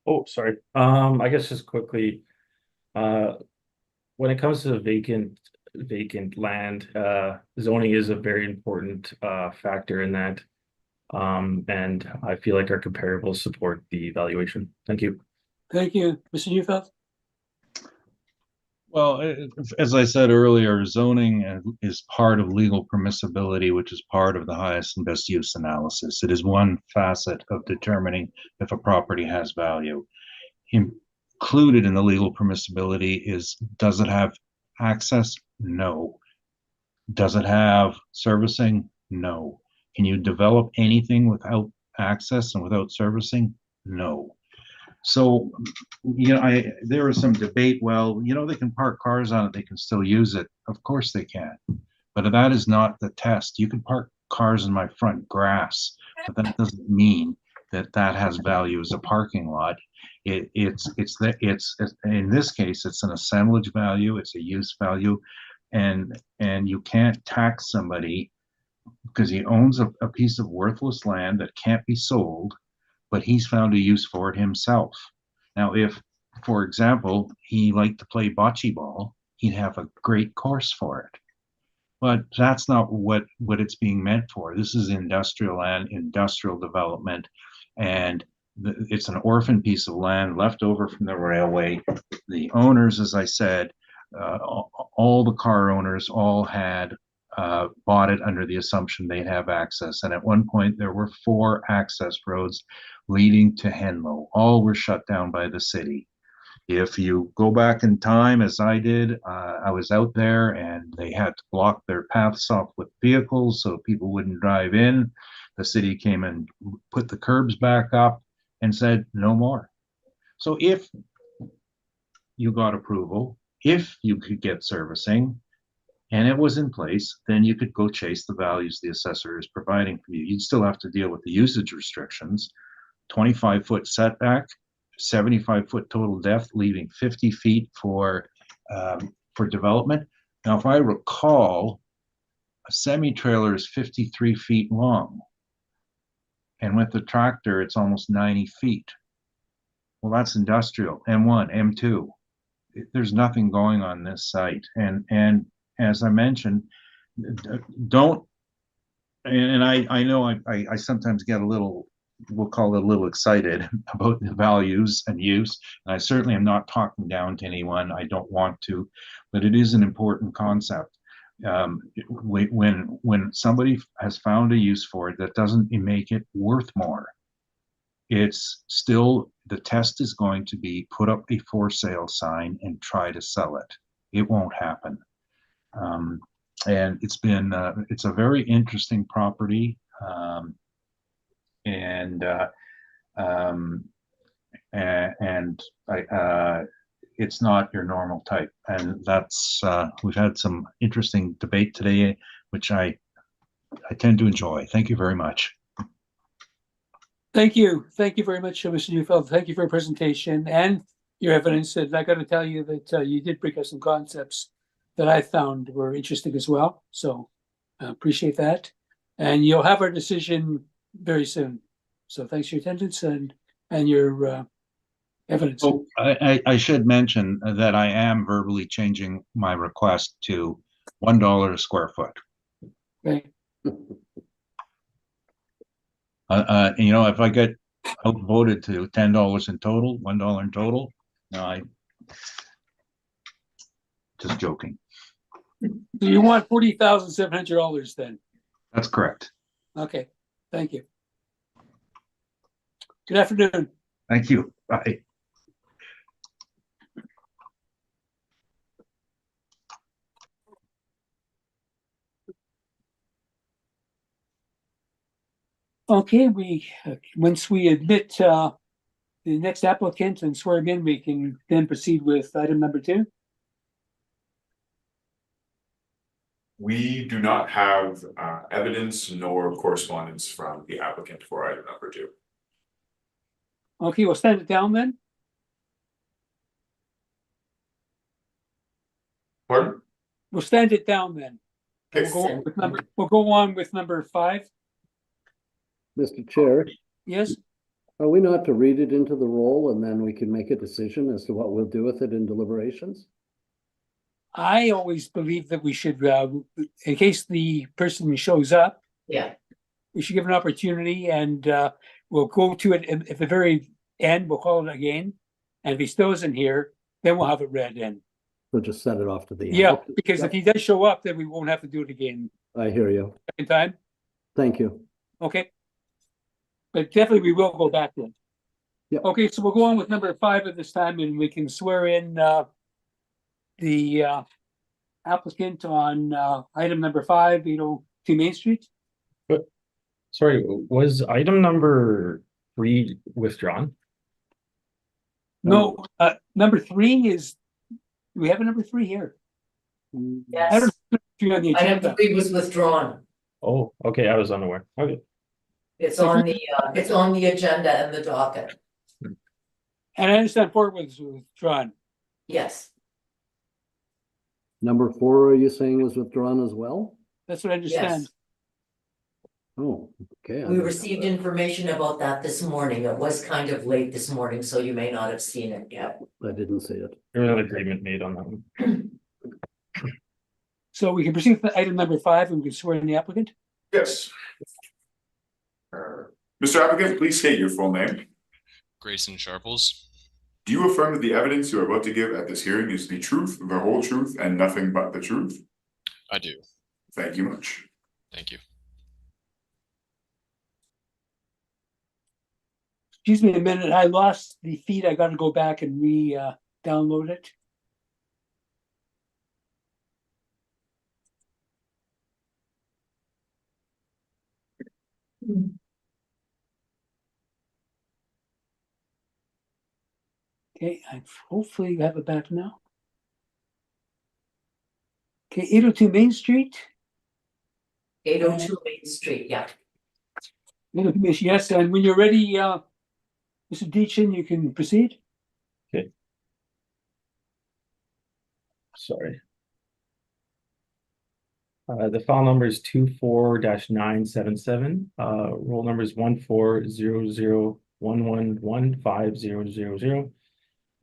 Oh, sorry. I guess just quickly, when it comes to vacant land, zoning is a very important factor in that. And I feel like our comparables support the evaluation. Thank you.
Thank you, Mr. Neufeld.
Well, as I said earlier, zoning is part of legal permissibility, which is part of the highest and best use analysis. It is one facet of determining if a property has value. Included in the legal permissibility is, does it have access? No. Does it have servicing? No. Can you develop anything without access and without servicing? No. So, there was some debate, well, they can park cars on it, they can still use it. Of course they can, but that is not the test. You can park cars in my front grass, but that doesn't mean that has value as a parking lot. It's in this case, it's an assemblage value, it's a use value, and you can't tax somebody because he owns a piece of worthless land that can't be sold, but he's found a use for it himself. Now, if, for example, he liked to play bocce ball, he'd have a great course for it. But that's not what it's being meant for. This is industrial land, industrial development, and it's an orphan piece of land left over from the railway. The owners, as I said, all the car owners all had bought it under the assumption they'd have access. And at one point, there were 4 access roads leading to Henlow. All were shut down by the city. If you go back in time, as I did, I was out there and they had to block their paths off with vehicles so people wouldn't drive in. The city came and put the curbs back up and said, no more. So if you got approval, if you could get servicing, and it was in place, then you could go chase the values the assessor is providing for you. You'd still have to deal with the usage restrictions, 25-foot setback, 75-foot total depth, leaving 50 feet for development. Now, if I recall, a semi-trailer is 53 feet long, and with the tractor, it's almost 90 feet. Well, that's industrial, M1, M2. There's nothing going on this site, and as I mentioned, don't. And I know I sometimes get a little, we'll call it a little excited about the values and use. And I certainly am not talking down to anyone. I don't want to, but it is an important concept. When somebody has found a use for it, that doesn't make it worth more. It's still, the test is going to be put up a for sale sign and try to sell it. It won't happen. And it's been, it's a very interesting property. It's not your normal type, and that's we've had some interesting debate today, which I tend to enjoy. Thank you very much.
Thank you very much, Mr. Neufeld. Thank you for your presentation and your evidence. And I got to tell you that you did bring us some concepts that I found were interesting as well. So I appreciate that, and you'll have our decision very soon. So thanks for your attendance and your evidence.
Oh, I should mention that I am verbally changing my request to $1 a square foot.
Okay.
You know, if I get outvoted to $10 in total, $1 in total, no, I just joking.
So you want $40,700 then?
That's correct.
Okay, thank you. Good afternoon.
Thank you. Bye.
Okay, once we admit the next applicant and swear him in, we can then proceed with item number 2.
We do not have evidence nor correspondence from the applicant for item number 2.
Okay, we'll stand it down then.
Pardon?
We'll stand it down then.
Okay.
We'll go on with number 5.
Mr. Chair,
Yes,
are we not to read it into the roll and then we can make a decision as to what we'll do with it in deliberations?
I always believe that we should, in case the person shows up,
Yeah,
we should give an opportunity, and we'll go to it at the very end. We'll call it again, and if he still isn't here, then we'll have it read in.
We'll just set it off to the end.
Yeah,
Okay.
because if he does show up, then we won't have to do it again
I hear you.
in time.
Thank you.
Okay. But definitely we will go back then.
Yep.
Okay, so we'll go on with number 5 at this time, and we can swear in the applicant on item number 5, 802 Main Street.
Sorry, was item number 3 withdrawn?
No, number 3 is, do we have a number 3 here? I
yes.
don't know, 3 on the
Item
agenda.
3 was withdrawn.
Oh, okay, I was unaware. Okay.
It's on the agenda and the docket.
And I understand 4 was withdrawn.
Yes,
Number 4, are you saying was withdrawn as well?
That's what I understand.
yes.
Oh, okay. I
We
didn't know
received
that.
information about that this morning. It was kind of late this morning, so you may not have seen it yet.
I didn't see it.
There was an agreement made on that one.
So we can proceed with item number 5 and we can swear in the applicant.
Yes. Mr. Applicant, please state your full name.
Grayson Sharples.
Do you affirm that the evidence you are about to give at this hearing is the truth, the whole truth, and nothing but the truth?
I do.
Thank you much.
Thank you.
Excuse me a minute, I lost the feed. I gotta go back and download it. Okay, I hopefully have it back now. Okay, 802 Main Street.
802 Main Street, yeah.
Yes, and when you're ready, Mr. Deachin, you can proceed.
Sorry. The file number is 24-977. Roll number is 14001115000.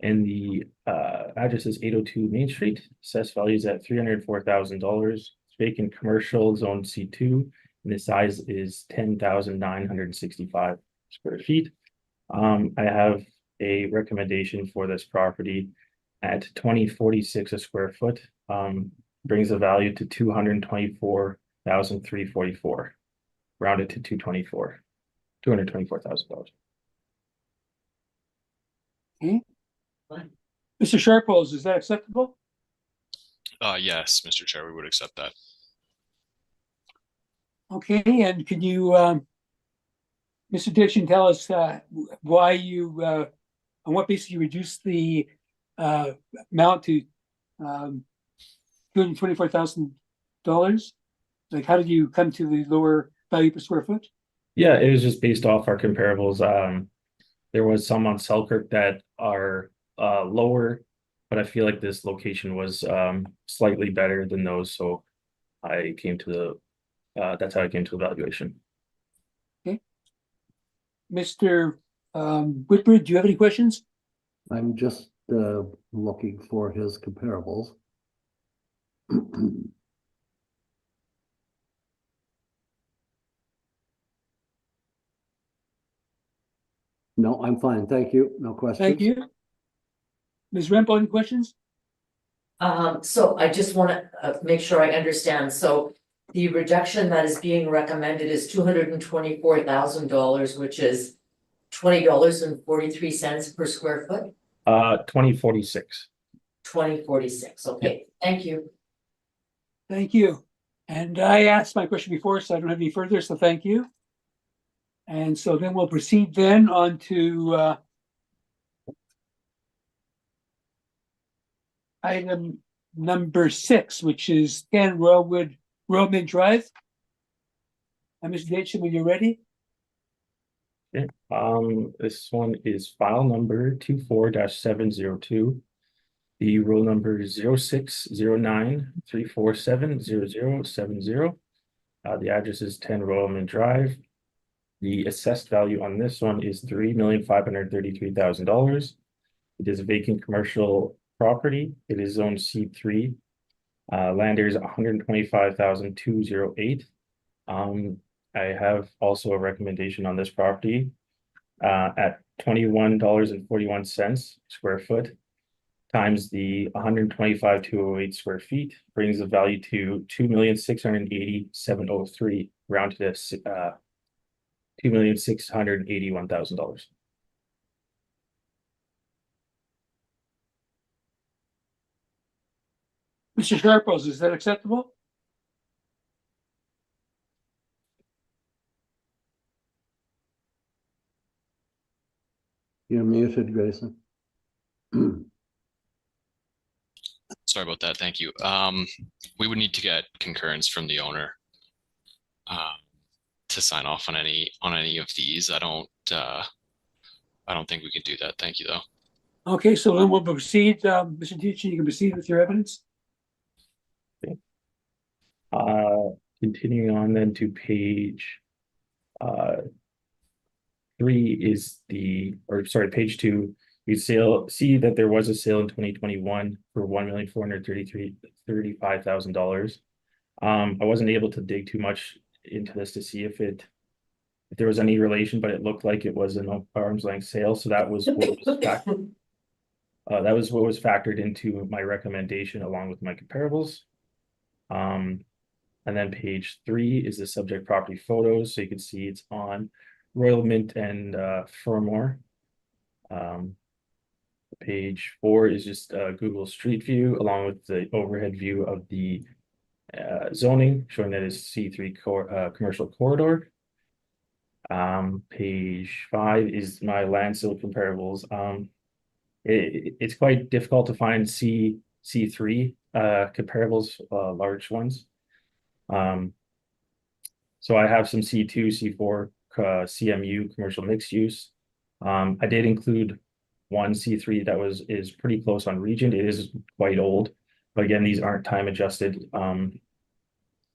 And the address is 802 Main Street. Assessed value is at $304,000. Vacant commercial, zone C2, and the size is 10,965 square feet. I have a recommendation for this property at 2046 a square foot. Brings the value to 224,344, rounded to $224,000.
Okay. Mr. Sharples, is that acceptable?
Yes, Mr. Chair, we would accept that.
Okay, and can you, Mr. Dixon, tell us why you, on what basis you reduced the amount to $224,000? Like, how did you come to the lower value per square foot?
Yeah, it was just based off our comparables. There was some on Selkirk that are lower, but I feel like this location was slightly better than those, so I came to the that's how I came to the valuation.
Okay. Mr. Whitbread, do you have any questions?
I'm just looking for his comparables. No, I'm fine. Thank you. No questions.
Thank you. Ms. Rempel, any questions?
So I just want to make sure I understand. So the reduction that is being recommended is $224,000, which is $20.43 per square foot.
2046.
2046. Okay, thank you.
Thank you. And I asked my question before, so I don't have any further, so thank you. And so then we'll proceed then on to item number 6, which is 10 Roman Drive. And Mr. Dixon, when you're ready.
Okay. This one is file number 24-702. The roll number is 060934700070. The address is 10 Roman Drive. The assessed value on this one is $3,533,000. It is a vacant commercial property. It is zone C3. Land area is 125,208. I have also a recommendation on this property at $21.41 square foot times the 125,208 square feet brings the value to $2,687,003, rounded to $2,681,000.
Mr. Sharples, is that acceptable?
You're muted, Grayson.
Sorry about that. Thank you. We would need to get concurrence from the owner to sign off on any of these. I don't think we can do that. Thank you, though.
Okay, so then we'll proceed. Mr. Teachin, you can proceed with your evidence.
Continuing on then to page uh 3 is page 2. You see that there was a sale in 2021 for $1,435,000. I wasn't able to dig too much into this to see if there was any relation, but it looked like it was an arm's length sale. So that was what was factored into my recommendation along with my comparables. And then page 3 is the subject property photos. So you can see it's on Royal Mint and Fermor. Page 4 is just Google Street View along with the overhead view of the zoning showing that it's C3 commercial corridor. Page 5 is my land sale comparables. It's quite difficult to find C3 comparables, large ones. So I have some C2, C4, CMU, commercial mixed use. I did include one C3 that is pretty close on region. It is quite old, but again, these aren't time adjusted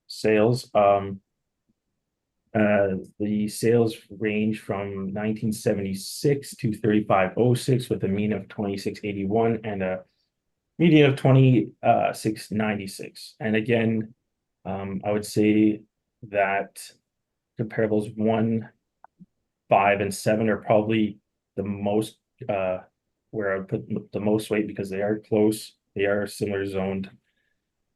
sales. The sales range from 1976 to 3506 with a mean of 2681 and a median of 2696. And again, I would say that comparables 1, 5, and 7 are probably the most where I would put the most weight because they are close, they are similar zoned.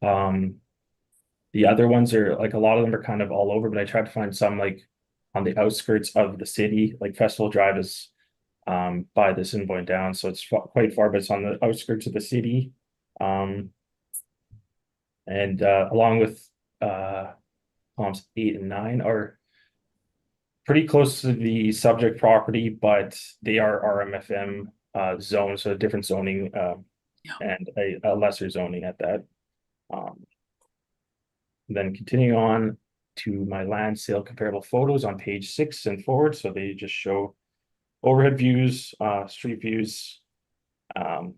The other ones are like a lot of them are kind of all over, but I tried to find some like on the outskirts of the city, like Festival Drive is by this and going down, so it's quite far, but it's on the outskirts of the city. And along with columns 8 and 9 are pretty close to the subject property, but they are RMFM zone, so a different zoning and a lesser zoning at that. Then continuing on to my land sale comparable photos on page 6 and forward. So they just show overhead views, street views, the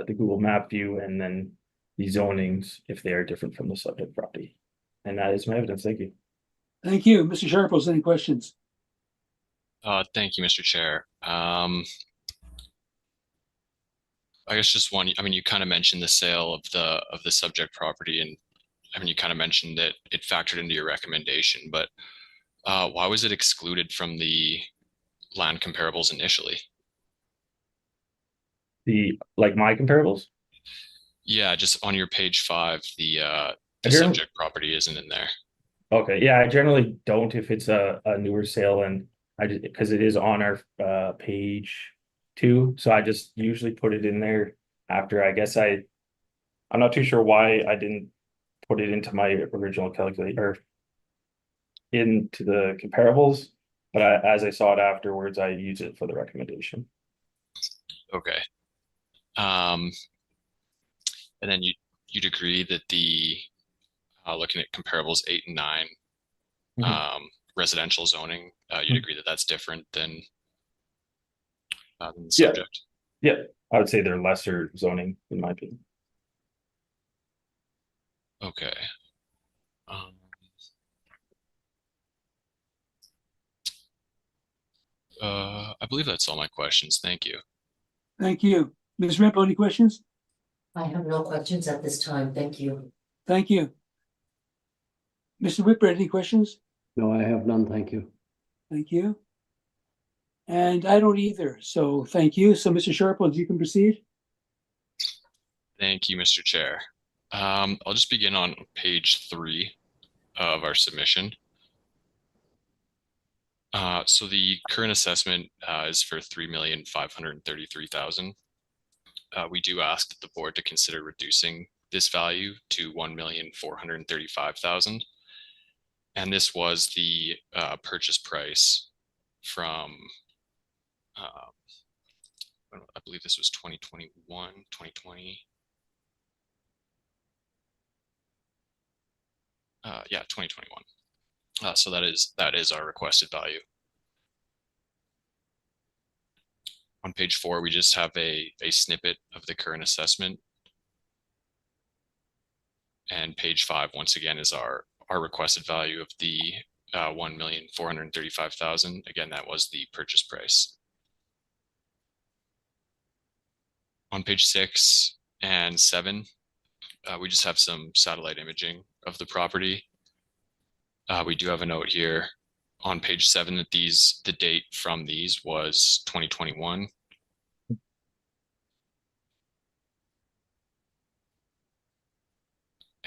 Google map view, and then the zonings if they are different from the subject property. And that is my evidence. Thank you.
Thank you. Mr. Sharples, any questions?
Thank you, Mr. Chair. I guess just one, I mean, you kind of mentioned the sale of the subject property, and I mean, you kind of mentioned that it factored into your recommendation, but why was it excluded from the land comparables initially?
My comparables?
Yeah, just on your page 5, the subject property isn't in there.
Okay, yeah, I generally don't if it's a newer sale, and I just because it is on our page 2, so I just usually put it in there after. I guess I'm not too sure why I didn't put it into my original calculator or into the comparables, but as I saw it afterwards, I used it for the recommendation.
Okay. And then you'd agree that the looking at comparables 8 and 9, residential zoning, you'd agree that that's different than the subject?
Yeah, I would say they're lesser zoning in my opinion.
Okay. I believe that's all my questions. Thank you.
Thank you. Ms. Rempel, any questions?
I have no questions at this time. Thank you.
Thank you. Mr. Whitbread, any questions?
No, I have none, thank you.
Thank you. And I don't either, so thank you. So Mr. Sharples, you can proceed.
Thank you, Mr. Chair. I'll just begin on page 3 of our submission. So the current assessment is for $3,533,000. We do ask that the board to consider reducing this value to $1,435,000. And this was the purchase price from, I believe this was 2021, 2020. Yeah, 2021. So that is our requested value. On page 4, we just have a snippet of the current assessment. And page 5, once again, is our requested value of the 1,435,000. Again, that was the purchase price. On page 6 and 7, we just have some satellite imaging of the property. We do have a note here on page 7 that the date from these was 2021.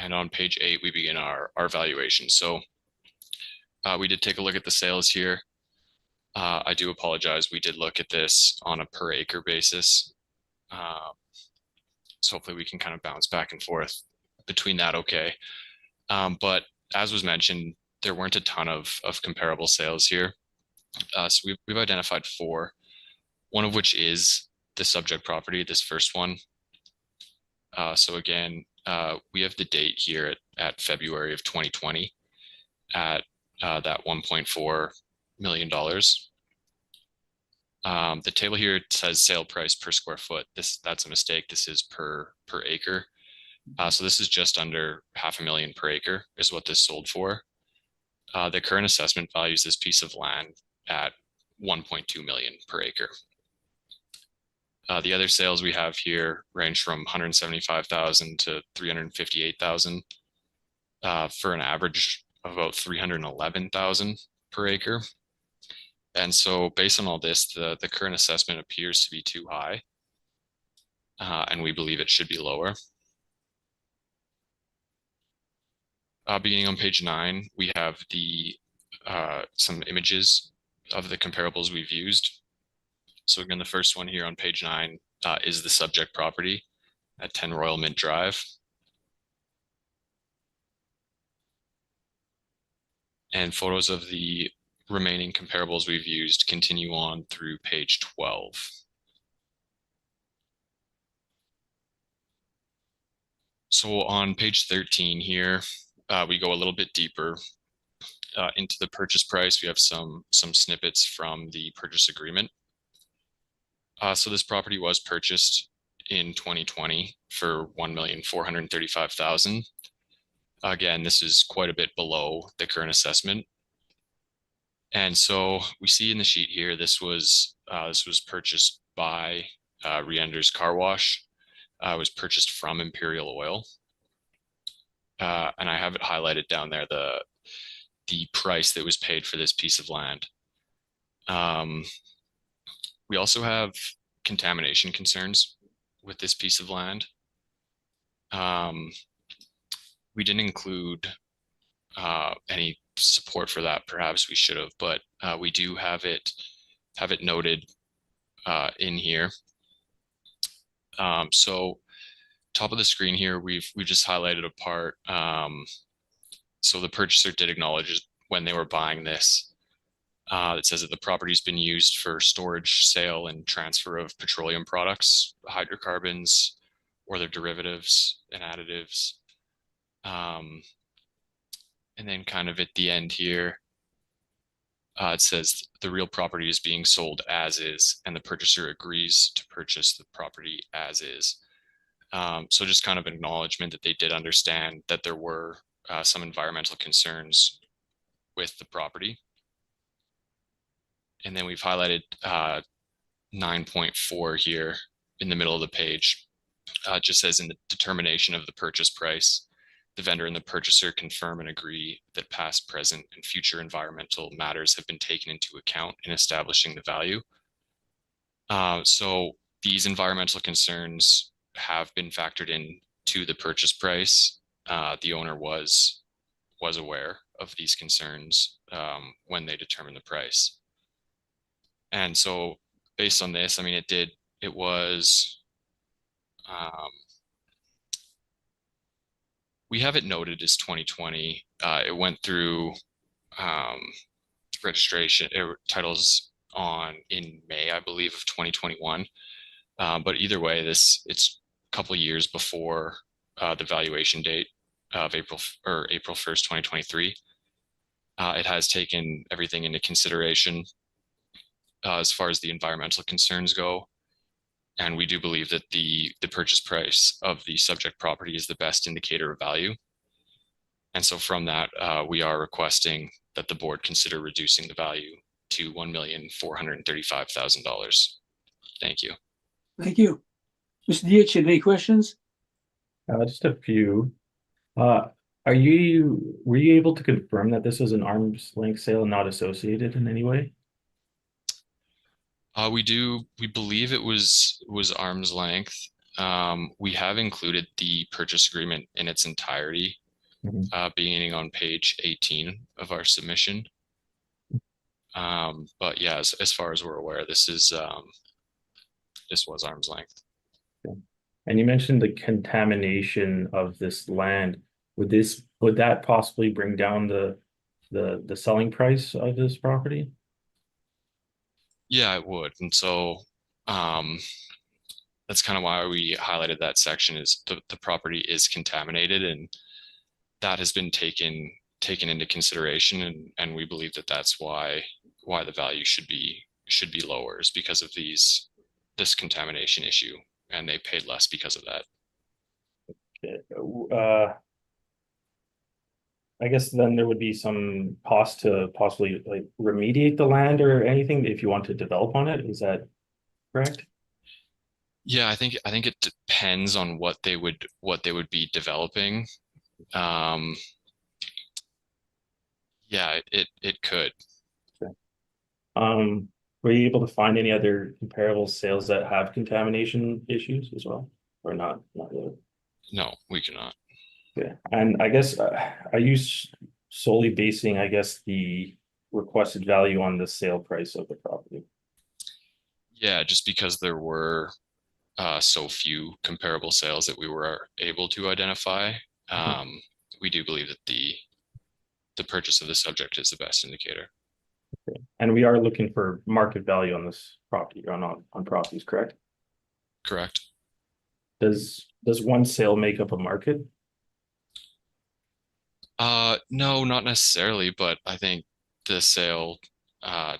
And on page 8, we begin our valuation. So we did take a look at the sales here. I do apologize. We did look at this on a per acre basis. So hopefully we can kind of bounce back and forth between that. Okay. But as was mentioned, there weren't a ton of comparable sales here. So we've identified 4, one of which is the subject property, this first one. So again, we have the date here at February of 2020 at that $1.4 million. The table here says sale price per square foot. That's a mistake. This is per acre. So this is just under $500,000 per acre is what this sold for. The current assessment values this piece of land at $1.2 million per acre. The other sales we have here range from $175,000 to $358,000 for an average of about $311,000 per acre. And so based on all this, the current assessment appears to be too high, and we believe it should be lower. Beginning on page 9, we have some images of the comparables we've used. So again, the first one here on page 9 is the subject property at 10 Royal Mint Drive. And photos of the remaining comparables we've used continue on through page 12. So on page 13 here, we go a little bit deeper into the purchase price. We have some snippets from the purchase agreement. So this property was purchased in 2020 for $1,435,000. Again, this is quite a bit below the current assessment. And so we see in the sheet here, this was purchased by Reenders Car Wash. It was purchased from Imperial Oil. And I have it highlighted down there, the price that was paid for this piece of land. We also have contamination concerns with this piece of land. We didn't include any support for that. Perhaps we should have, but we do have it noted in here. So top of the screen here, we've just highlighted a part. So the purchaser did acknowledge when they were buying this. It says that the property's been used for storage, sale, and transfer of petroleum products, hydrocarbons, or their derivatives and additives. And then kind of at the end here, it says the real property is being sold as is, and the purchaser agrees to purchase the property as is. So just kind of acknowledgement that they did understand that there were some environmental concerns with the property. And then we've highlighted 9.4 here in the middle of the page. It just says in the determination of the purchase price, the vendor and the purchaser confirm and agree that past, present, and future environmental matters have been taken into account in establishing the value. So these environmental concerns have been factored in to the purchase price. The owner was aware of these concerns when they determined the price. And so based on this, I mean, it was, we have it noted as 2020. It went through registration, titles in May, I believe, of 2021. But either way, it's a couple of years before the valuation date of April 1st, 2023. It has taken everything into consideration. as far as the environmental concerns go. And we do believe that the purchase price of the subject property is the best indicator of value. And so from that, we are requesting that the board consider reducing the value to $1,435,000. Thank you.
Thank you. Mr. Dietz, any questions?
Just a few. Were you able to confirm that this was an arm's length sale and not associated in any way?
We believe it was arm's length. We have included the purchase agreement in its entirety, beginning on page 18 of our submission. But yeah, as far as we're aware, this was arm's length.
Okay. And you mentioned the contamination of this land. Would that possibly bring down the selling price of this property?
Yeah, it would. And so that's kind of why we highlighted that section, is the property is contaminated, and that has been taken into consideration, and we believe that that's why the value should be lower, is because of this contamination issue, and they paid less because of that.
I guess then there would be some cost to possibly like remediate the land or anything if you want to develop on it. Is that correct?
Yeah, I think it depends on what they would be developing. Yeah, it could.
Okay. Were you able to find any other comparable sales that have contamination issues as well, or not? Not really.
No, we cannot.
Okay, and I guess are you solely basing, I guess, the requested value on the sale price of the property?
Yeah, just because there were so few comparable sales that we were able to identify, we do believe that the purchase of the subject is the best indicator.
Okay. And we are looking for market value on this property, on properties, correct?
Correct.
Does one sale make up a market?
No, not necessarily, but I think the sale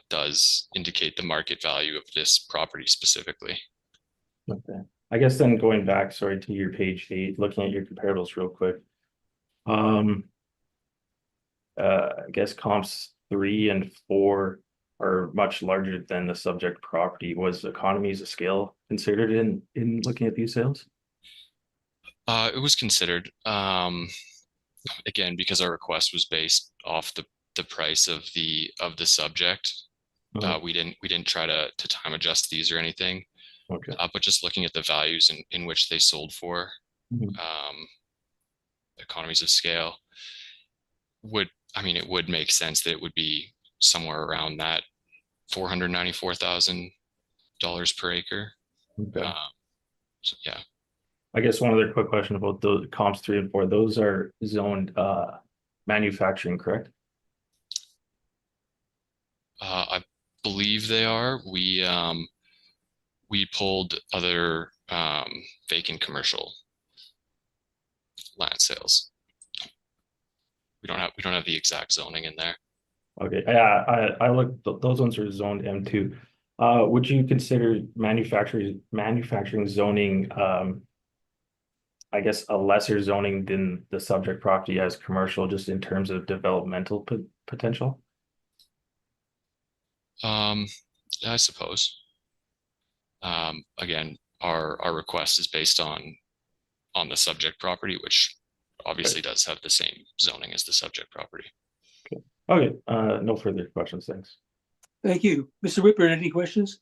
does indicate the market value of this property specifically.
Okay. I guess then going back, sorry, to your page 8, looking at your comparables real quick. I guess comps 3 and 4 are much larger than the subject property. Was economies of scale considered in looking at these sales?
It was considered. Again, because our request was based off the price of the subject. We didn't try to time adjust these or anything.
Okay.
But just looking at the values in which they sold for, economies of scale it would make sense that it would be somewhere around that $494,000 per acre.
Okay.
So yeah.
I guess one other quick question about the comps 3 and 4. Those are zoned manufacturing, correct?
I believe they are. We pulled other vacant commercial land sales. We don't have the exact zoning in there.
Okay. Yeah, I looked. Those ones are zoned M2. Would you consider manufacturing zoning? I guess a lesser zoning than the subject property as commercial, just in terms of developmental potential?
I suppose. Again, our request is based on the subject property, which obviously does have the same zoning as the subject property.
Okay. No further questions. Thanks.
Thank you. Mr. Whitburn, any questions?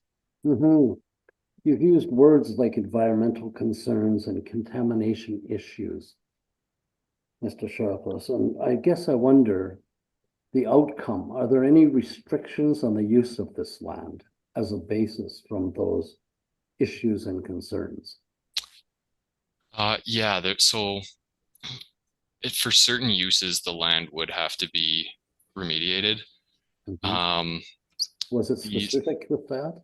You've used words like environmental concerns and contamination issues, Mr. Sharpless, and I guess I wonder the outcome. Are there any restrictions on the use of this land as a basis from those issues and concerns?
Yeah, so for certain uses, the land would have to be remediated.
Was it specific with that?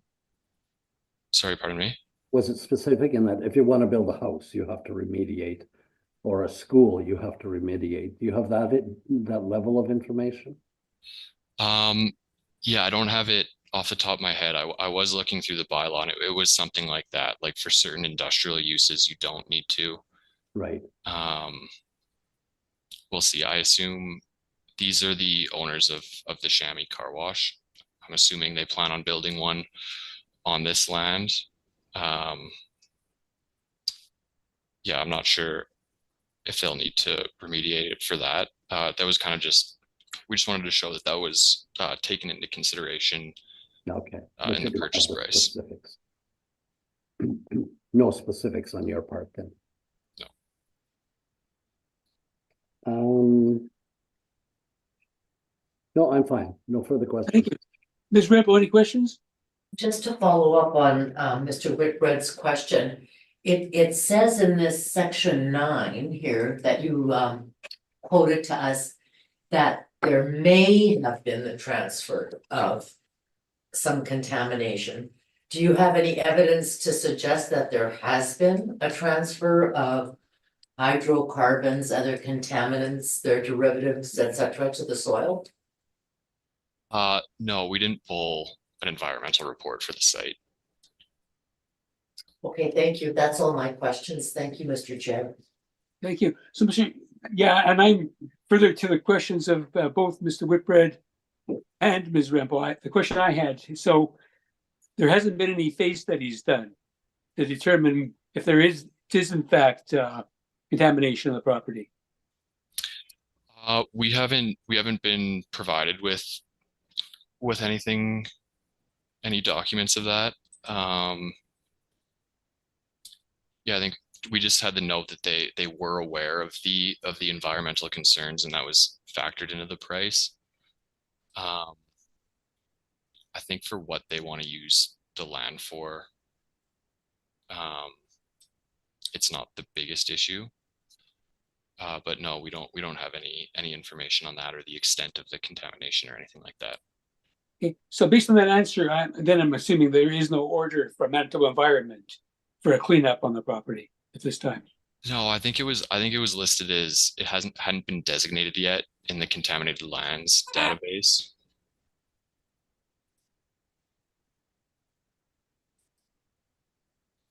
Sorry, pardon me?
Was it specific in that if you want to build a house, you have to remediate, or a school, you have to remediate? Do you have that level of information?
Yeah, I don't have it off the top of my head, I was looking through the bylaw and it was something like that. Like for certain industrial uses, you don't need to.
Right.
We'll see. I assume these are the owners of the Chamois car wash. I'm assuming they plan on building one on this land. Yeah, I'm not sure if they'll need to remediate it for that. That was kind of just, we just wanted to show that that was taken into consideration
Okay.
in the purchase price.
Specifics. No specifics on your part then?
No.
No, I'm fine. No further questions.
Thank you. Ms. Rambo, any questions?
Just to follow up on Mr. Whitbread's question, it says in this section 9 here that you quoted to us that there may have been the transfer of some contamination. Do you have any evidence to suggest that there has been a transfer of hydrocarbons, other contaminants, their derivatives, etc., to the soil?
No, we didn't pull an environmental report for the site.
Okay, thank you. That's all my questions. Thank you, Mr. Chair.
Thank you. So, yeah, and I'm further to the questions of both Mr. Whitbread and Ms. Rambo. The question I had, so there hasn't been any phase studies done to determine if there is in fact contamination of the property.
We haven't been provided with anything, any documents of that. Yeah, I think we just had the note that they were aware of the environmental concerns, and that was factored into the price. I think for what they want to use the land for, it's not the biggest issue. But no, we don't have any information on that or the extent of the contamination or anything like that.
Okay, so based on that answer, I'm assuming there is no order from Manitoba Environment for a cleanup on the property at this time.
No, I think it was listed as it hadn't been designated yet in the contaminated lands database.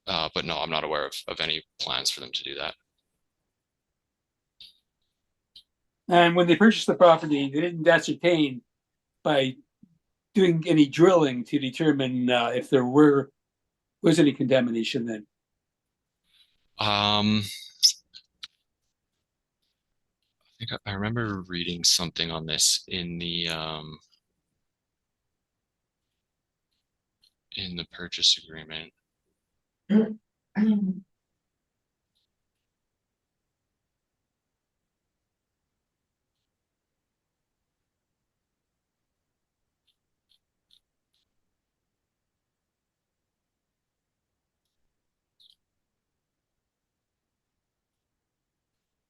But no, I'm not aware of any plans for them to do that.
And when they purchased the property, they didn't ascertain by doing any drilling to determine if there was any contamination then.
I think I remember reading something on this in the purchase agreement.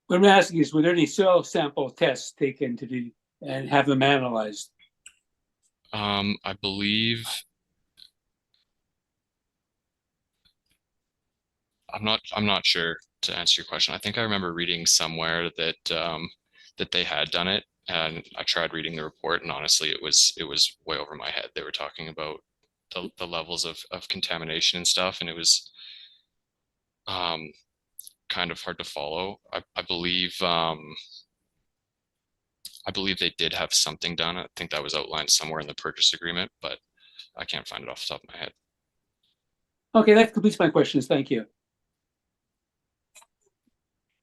What I'm asking is, were there any soil sample tests taken to do and have them analyzed?
I believe I'm not sure to answer your question. I think I remember reading somewhere that that they had done it, and I tried reading the report, and honestly, it was way over my head. They were talking about the levels of contamination and stuff, and it was kind of hard to follow. I believe they did have something done. I think that was outlined somewhere in the purchase agreement, but I can't find it off the top of my head.
Okay, that completes my questions. Thank you.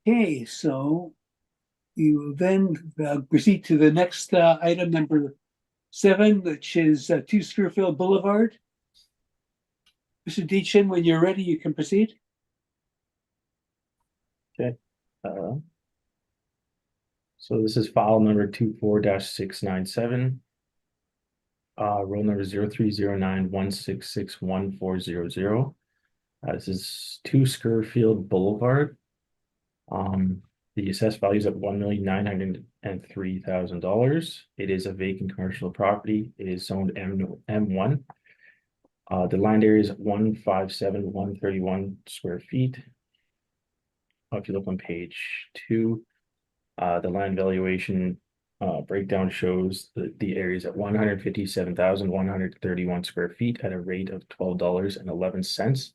Okay, so you then proceed to the next item, number 7, which is 2 Scurfield Boulevard. Mr. Deachin, when you're ready, you can proceed.
Okay. So this is file number 24-697. Roll number 0309166140. This is 2 Scurfield Boulevard. The assessed value is at $1,903,000. It is a vacant commercial property. It is zoned M1. The land area is 157,131 square feet. If you look on page 2, the land valuation breakdown shows the areas at 157,131 square feet at a rate of $12.11.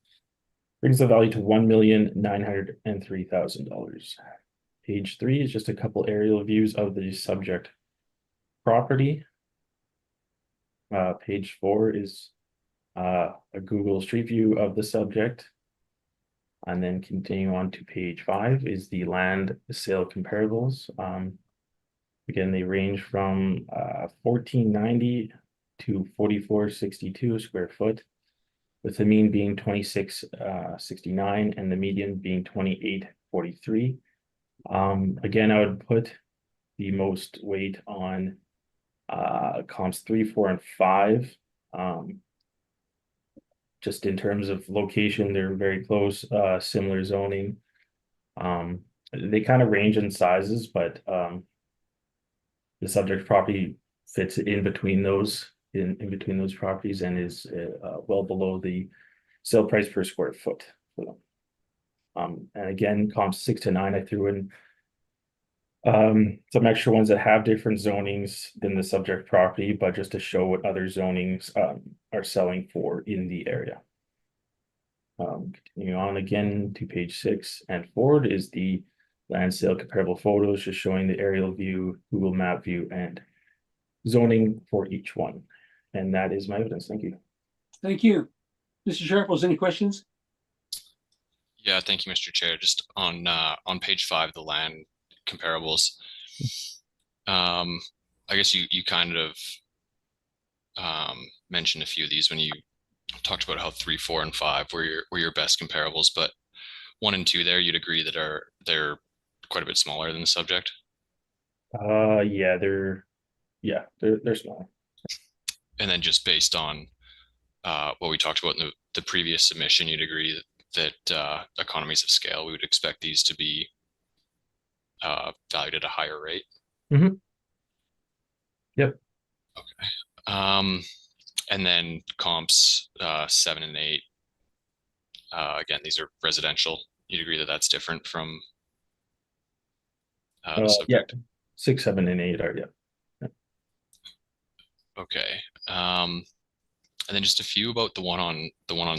Brings the value to $1,903,000. Page 3 is just a couple aerial views of the subject property. Page 4 is a Google Street View of the subject. And then continue on to page 5 is the land sale comparables. Again, they range from 1490 to 4462 a square foot, with the mean being 2669 and the median being 2843. Again, I would put the most weight on comps 3, 4, and 5. Just in terms of location, they're very close, similar zoning. They kind of range in sizes, but the subject property fits in between those in between those properties and is well below the sale price per square foot for them. And again, comps 6 to 9, I threw in some extra ones that have different zonings than the subject property, but just to show what other zonings are selling for in the area. Continuing on again to page 6 and forward is the land sale comparable photos, just showing the aerial view, Google map view, and zoning for each one. And that is my evidence. Thank you.
Thank you. Mr. Sharples, any questions?
Yeah, thank you, Mr. Chair. Just on page 5, the land comparables. I guess you kind of mentioned a few of these when you talked about how 3, 4, and 5 were your best comparables, but 1 and 2 there, you'd agree that they're quite a bit smaller than the subject.
Yeah, they're small.
And then just based on what we talked about in the previous submission, you'd agree that economies of scale, we would expect these to be valued at a higher rate.
Mm-hmm. Yep.
Okay. And then comps 7 and 8. Again, these are residential. You'd agree that that's different from the subject?
Yeah. 6, 7, and 8 are, yeah.
Okay. And then just a few about the one on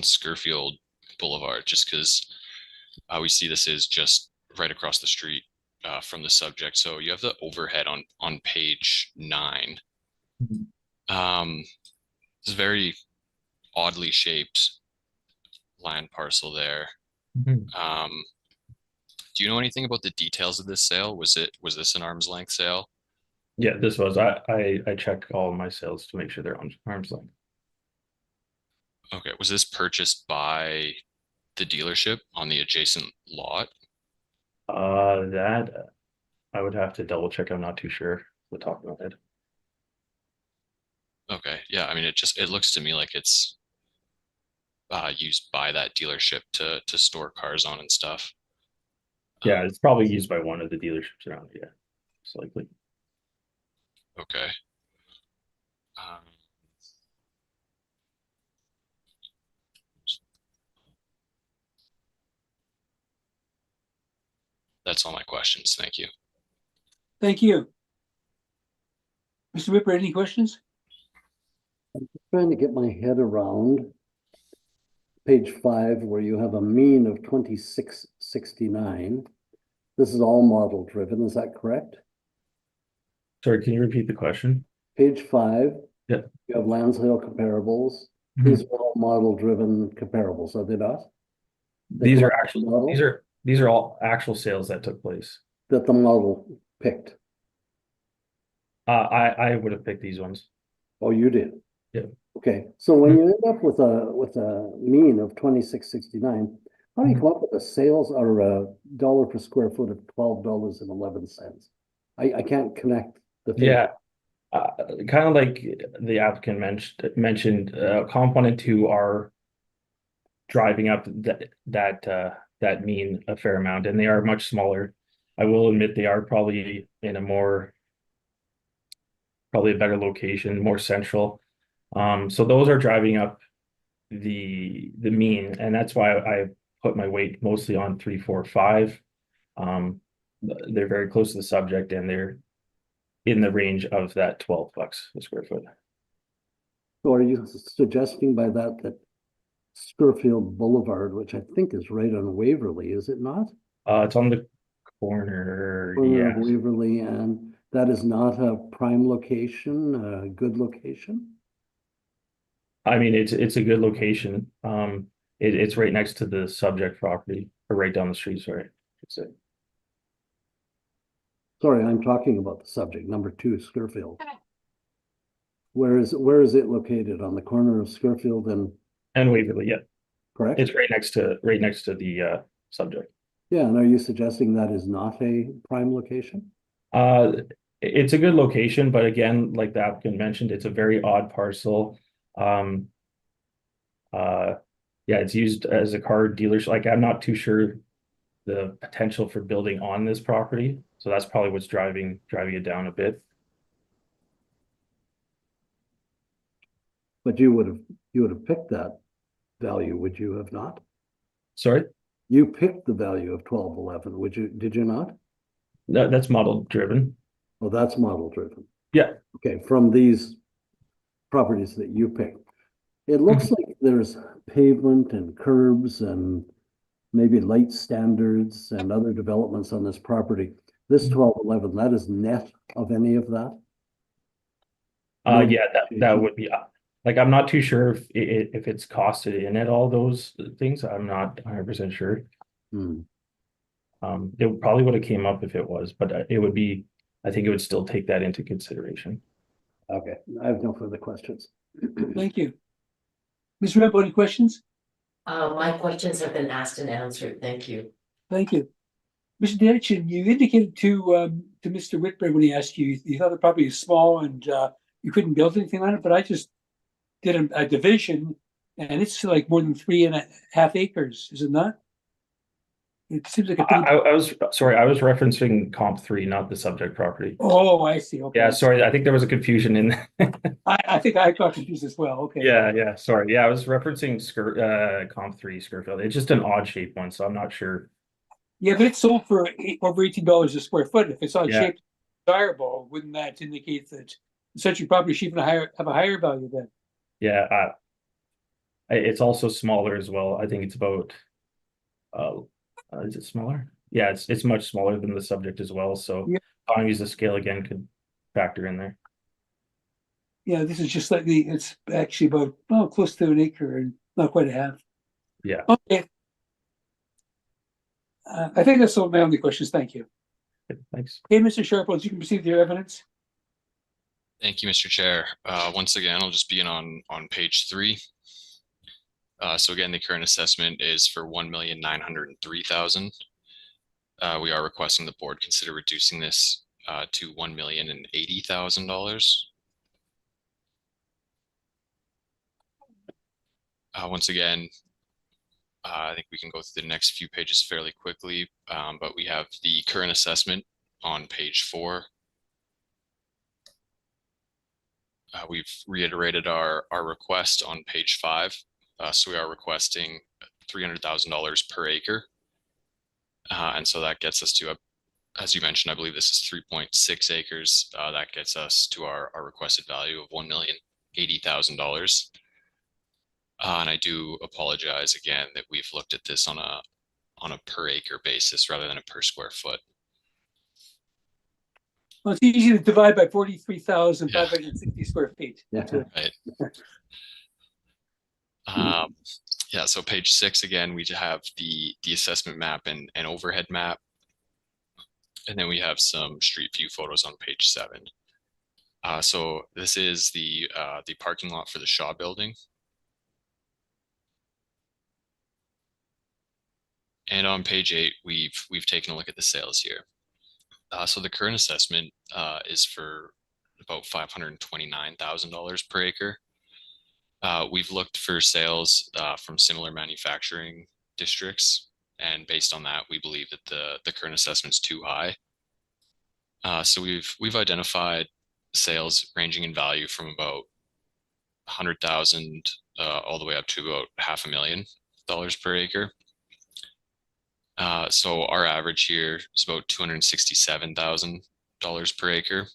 Scurfield Boulevard, just because we see this is just right across the street from the subject. So you have the overhead on page 9.
Mm-hmm.
It's a very oddly shaped land parcel there.
Mm-hmm.
Do you know anything about the details of this sale? Was this an arm's length sale?
Yeah, this was. I check all of my sales to make sure they're on arm's length.
Okay. Was this purchased by the dealership on the adjacent lot?
That I would have to double check. I'm not too sure off the top of my head.
Okay. Yeah. I mean, it looks to me like it's used by that dealership to store cars on and stuff.
Yeah, it's probably used by one of the dealerships around here. It's likely.
Okay. That's all my questions. Thank you.
Thank you. Mr. Whipper, any questions?
I'm trying to get my head around page 5, where you have a mean of 2669. This is all model driven, is that correct?
Sorry, can you repeat the question?
Page 5.
Yeah.
You have land sale comparables.
Mhm.
These are all model driven comparables, are they not?
These are
correct model
these are all actual sales that took place.
that the model picked.
I would have picked these ones.
Oh, you did?
Yeah.
Okay, so when you end up with a mean of 2669, how do you come up with a sales or a dollar per square foot of $12.11? I can't connect the thing.
Yeah. Kind of like the applicant mentioned, comp 1 and 2 are driving up that mean a fair amount, and they are much smaller. I will admit they are probably in a better location, more central. So those are driving up the mean, and that's why I put my weight mostly on 3, 4, 5. They're very close to the subject, and they're in the range of that $12 a square foot.
So are you suggesting by that that Scurfield Boulevard, which I think is right on Waverly, is it not?
It's on the corner,
Corner of
yeah.
Waverly, and that is not a prime location, a good location?
I mean, it's a good location. It's right next to the subject property, or right down the street, sorry. I should say.
Sorry, I'm talking about the subject, number 2, Scurfield. Where is it located? On the corner of Scurfield and,
And Waverly, yeah.
correct?
It's right next to the subject.
Yeah, and are you suggesting that is not a prime location?
It's a good location, but again, like the applicant mentioned, it's a very odd parcel. Yeah, it's used as a car dealership. Like, I'm not too sure the potential for building on this property, so that's probably what's driving it down a bit.
But you would have picked that value, would you have not?
Sorry,
You picked the value of 1211, did you not?
that's model driven.
Oh, that's model driven.
Yeah.
Okay, from these properties that you picked. It looks like there's pavement and curbs and maybe light standards and other developments on this property. This 1211, that is net of any of that?
Yeah, that would be, like, I'm not too sure if it's costed in at all those things. I'm not 100% sure.
Hmm.
It probably would have came up if it was, but it would be, I think it would still take that into consideration.
Okay, I have no further questions.
Thank you. Mr. Rempo, any questions?
My questions have been asked and answered. Thank you.
Thank you. Mr. Deitchin, you indicated to Mr. Whitbread when he asked you thought the property is small and you couldn't build anything on it, but I just did a division and it's like more than 3.5 acres, is it not? It seems like a pretty.
I was sorry, I was referencing comp 3, not the subject property.
Oh, I see. Okay.
Yeah, sorry, I think there was a confusion in there.
I think I got confused as well. Okay.
Yeah, sorry. Yeah, I was referencing comp 3 Scurfield. It's just an odd shaped one, so I'm not sure.
Yeah, but it's sold for over $18 a square foot. If it's odd
Yeah.
shaped, desirable, wouldn't that indicate that such a property should even have a higher value then?
Yeah, it's also smaller as well. I think it's about is it smaller? Yeah, it's much smaller than the subject as well. So
Yeah.
economies of scale again could factor in there.
Yeah, this is just slightly, it's actually about close to an acre and not quite a half.
Yeah.
Okay. I think that's all my only questions. Thank you.
Good, thanks.
Okay, Mr. Sharples, you can proceed with your evidence.
Thank you, Mr. Chair. Once again, I'll just begin on page 3. So again, the current assessment is for $1,903,000. We are requesting the board consider reducing this to $1,080,000. Once again, I think we can go through the next few pages fairly quickly, but we have the current assessment on page 4. We've reiterated our request on page 5. So we are requesting $300,000 per acre. And so that gets us to, as you mentioned, I believe this is 3.6 acres. That gets us to our requested value of $1,080,000. And I do apologize again that we've looked at this on a per acre basis rather than a per square foot.
Well, it's easy to divide by 43,560 square feet.
Yeah.
Right. Yeah, so page 6, again, we have the assessment map and overhead map. And then we have some street view photos on page 7. So this is the parking lot for the Shaw building. And on page 8, we've taken a look at the sales here. So the current assessment is for about $529,000 per acre. We've looked for sales from similar manufacturing districts, and based on that, we believe that the current assessment's too high. So we've identified sales ranging in value from about 100,000 all the way up to about $500,000 per acre. So our average here is about $267,000 per acre.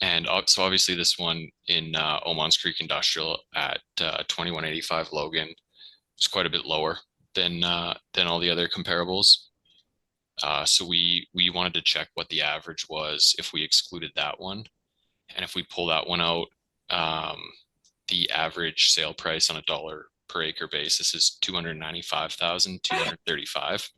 And so obviously this one in Omans Creek Industrial at 2185 Logan is quite a bit lower than all the other comparables. So we wanted to check what the average was if we excluded that one. And if we pull that one out, the average sale price on a dollar per acre basis is 295,235.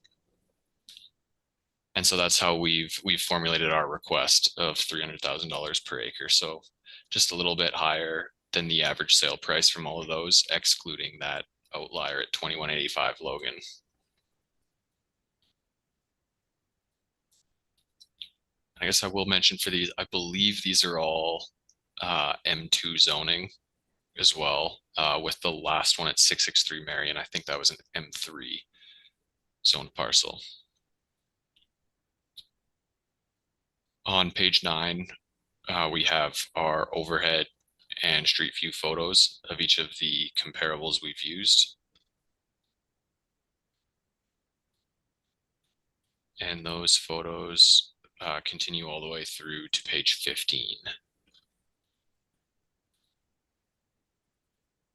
And so that's how we've formulated our request of $300,000 per acre. So just a little bit higher than the average sale price from all of those, excluding that outlier at 2185 Logan. I guess I will mention for these, I believe these are all M2 zoning as well, with the last one at 663 Marion. I think that was an M3 zone parcel. On page 9, we have our overhead and street view photos of each of the comparables we've used. And those photos continue all the way through to page 15.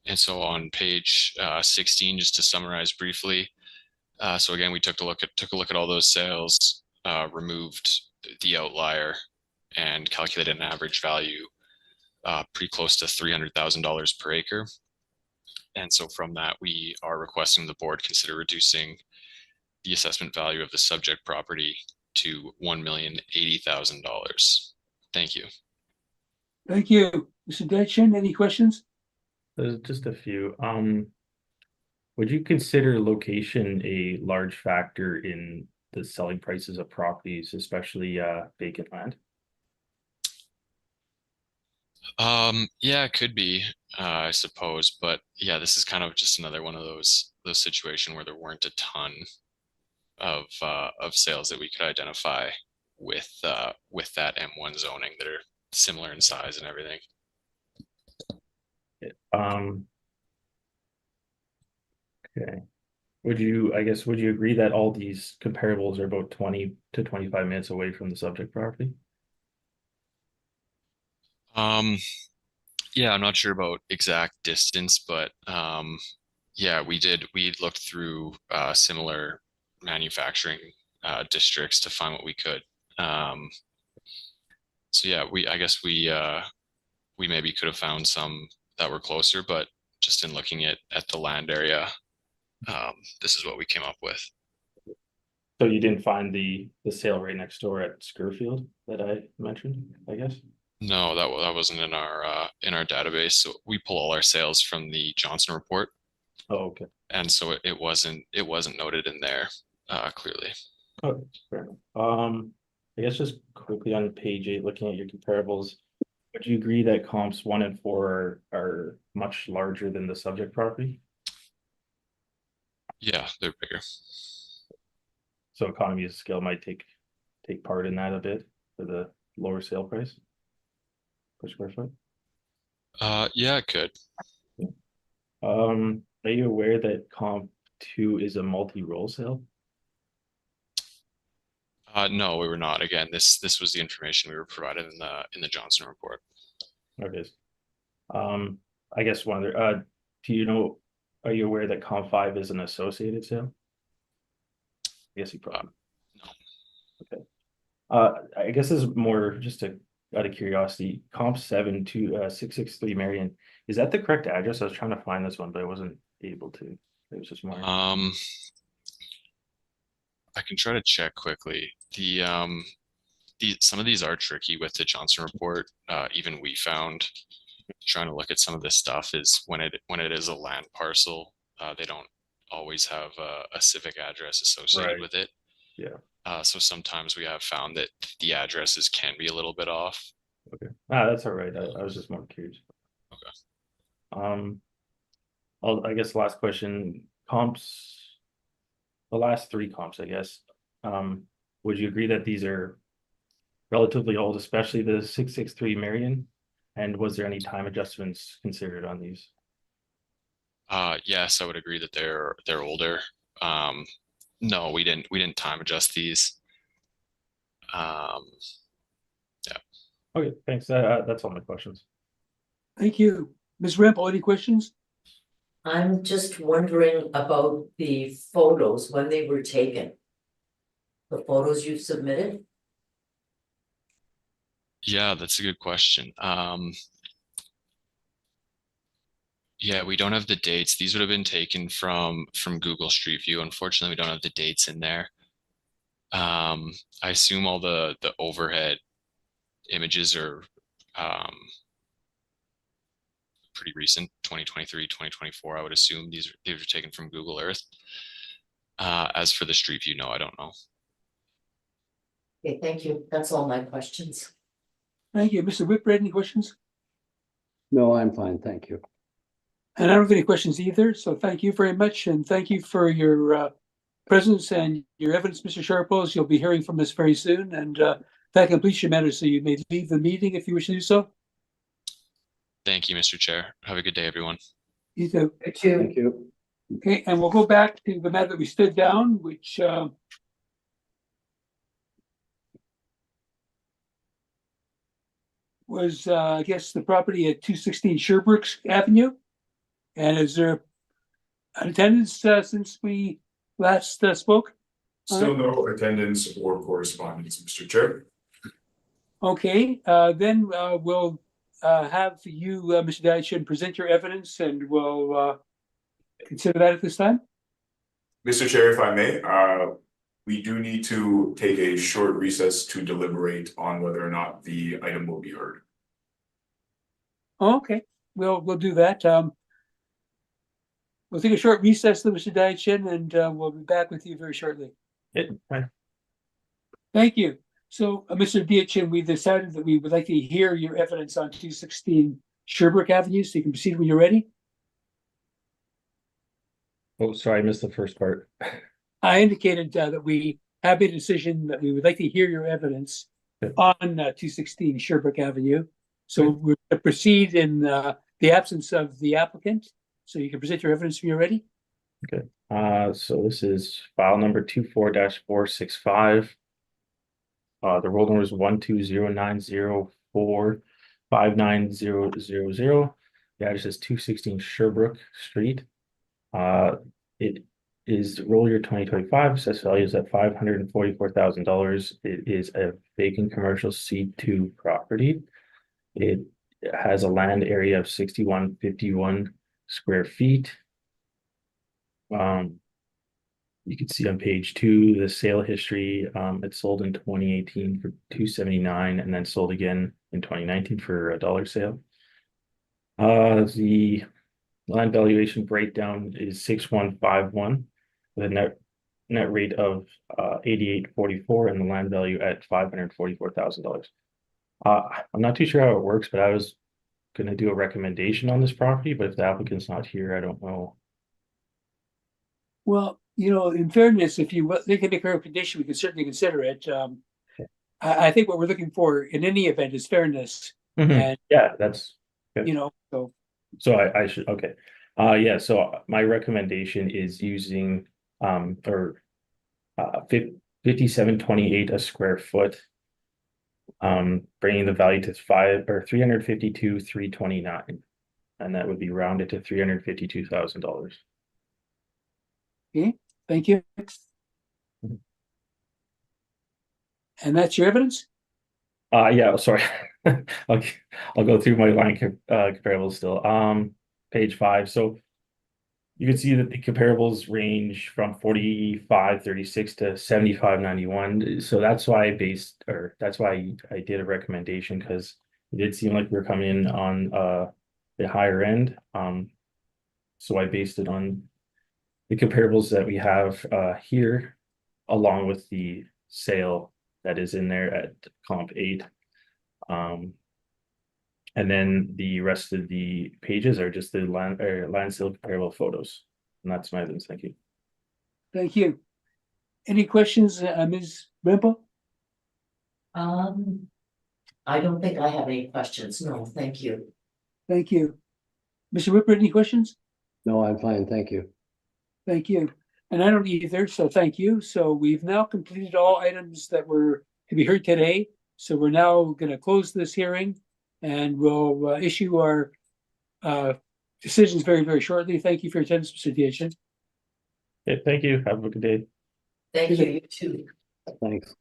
And so on page 16, just to summarize briefly, so again, we took a look at all those sales, removed the outlier, and calculated an average value pretty close to $300,000 per acre. And so from that, we are requesting the board consider reducing the assessment value of the subject property to $1,080,000. Thank you.
Thank you. Mr. Detchen, any questions?
There's just a few. Would you consider location a large factor in the selling prices of properties, especially vacant land?
Yeah, it could be, I suppose, but yeah, this is kind of just another one of those situations where there weren't a ton of sales that we could identify with that M1 zoning that are similar in size and everything.
Okay. Would you agree that all these comparables are about 20 to 25 minutes away from the subject property?
Yeah, I'm not sure about exact distance, but yeah, we looked through similar manufacturing districts to find what we could. So yeah, I guess we maybe could have found some that were closer, but just in looking at the land area, this is what we came up with.
So you didn't find the sale right next door at Scurfield that I mentioned, I guess?
No, that wasn't in our database. So we pull all our sales from the Johnson report.
Oh, okay.
And so it wasn't noted in there clearly.
Oh, fair enough. I guess just quickly on page 8, looking at your comparables, would you agree that comps 1 and 4 are much larger than the subject property?
Yeah, they're bigger.
So economy of scale might take part in that a bit for the lower sale price per square foot.
Yeah, it could.
Are you aware that comp 2 is a multi-role sale?
No, we were not. Again, this was the information we were provided in the Johnson report.
Okay. I guess one other, are you aware that comp 5 is an associated sale? I guess you probably.
No.
Okay. I guess this is more just out of curiosity. Comp 7 to 663 Marion. Is that the correct address? I was trying to find this one, but I wasn't able to. It was just more.
I can try to check quickly. Some of these are tricky with the Johnson report. Even we found trying to look at some of this stuff is when it is a land parcel, they don't always have a civic address associated with it.
Yeah.
So sometimes we have found that the addresses can be a little bit off.
Okay. That's all right. I was just more curious.
Okay.
I guess last question, comps, the last 3 comps, I guess. Would you agree that these are relatively old, especially the 663 Marion? And was there any time adjustments considered on these?
Yes, I would agree that they're older. No, we didn't time adjust these. Yeah.
Okay, thanks. That's all my questions.
Thank you. Ms. Rempel, any questions?
I'm just wondering about the photos, when they were taken. The photos you submitted?
Yeah, that's a good question. Yeah, we don't have the dates. These would have been taken from Google Street View. Unfortunately, we don't have the dates in there. I assume all the overhead images are pretty recent, 2023, 2024. I would assume these were taken from Google Earth. As for the Street View, no, I don't know.
Okay, thank you. That's all my questions.
Thank you. Mr. Whitbread, any questions?
No, I'm fine, thank you.
And I don't have any questions either, so thank you very much, and thank you for your presence and your evidence, Mr. Sharples. You'll be hearing from us very soon, and that completes your matter, so you may leave the meeting if you wish to do so.
Thank you, Mr. Chair. Have a good day, everyone.
You too.
Thank you.
Okay, and we'll go back to the matter that we stood down, which was, I guess, the property at 216 Sherbrooke Avenue. And is there an attendance since we last spoke?
Still no attendance or correspondence, Mr. Chair.
Okay, then we'll have you, Mr. Dyson, present your evidence, and we'll consider that at this time.
Mr. Chair, if I may, we do need to take a short recess to deliberate on whether or not the item will be heard.
Okay, we'll do that. We'll take a short recess, Mr. Dyson, and we'll be back with you very shortly.
Fine.
Thank you. So, Mr. Diachin, we decided that we would like to hear your evidence on 216 Sherbrooke Avenue, so you can proceed when you're ready.
Oh, sorry, I missed the first part.
I indicated that we have made a decision that we would like to hear your evidence on 216 Sherbrooke Avenue. So we're going to proceed in the absence of the applicant, so you can present your evidence when you're ready.
Okay. So this is file number 24-465. The roll number is 12090459000. The address is 216 Sherbrooke Street. It is roll year 2025. Assessed value is at $544,000. It is a vacant commercial C2 property. It has a land area of 6151 square feet. You can see on page 2 the sale history. It sold in 2018 for $279 and then sold again in 2019 for a dollar sale. The land valuation breakdown is 6151 with a net rate of 8844 and the land value at $544,000. I'm not too sure how it works, but I was going to do a recommendation on this property, but if the applicant's not here, I don't know.
Well, in fairness, if you think of a recommendation, we can certainly consider it. I think what we're looking for in any event is fairness. And,
yeah, that's,
so
I should, okay. Yeah, so my recommendation is using, 5728 a square foot, bringing the value to 352,329, and that would be rounded to $352,000.
Okay, thank you. And that's your evidence?
Yeah, sorry. I'll go through my line comparables still. Page 5. So you can see that the comparables range from 45.36 to 75.91. So that's why that's why I did a recommendation, because it did seem like we were coming in on the higher end. So I based it on the comparables that we have here, along with the sale that is in there at comp 8. And then the rest of the pages are just the land sale comparable photos. And that's my evidence. Thank you.
Thank you. Any questions, Ms. Rempel?
I don't think I have any questions. No, thank you.
Thank you. Mr. Whitbread, any questions?
No, I'm fine, thank you.
Thank you. And I don't either, so thank you. So we've now completed all items that were to be heard today. So we're now going to close this hearing and we'll issue our decisions very, very shortly. Thank you for your attendance, Mr. Diachin.
Okay, thank you. Have a good day.
Thank you, you too.
Thanks.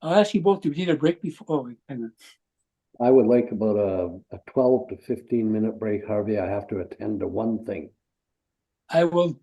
I'll ask you both, do we need a break before? Oh, wait, hang on.
I would like about a 12 to 15 minute break, Harvey. I have to attend to one thing.
I will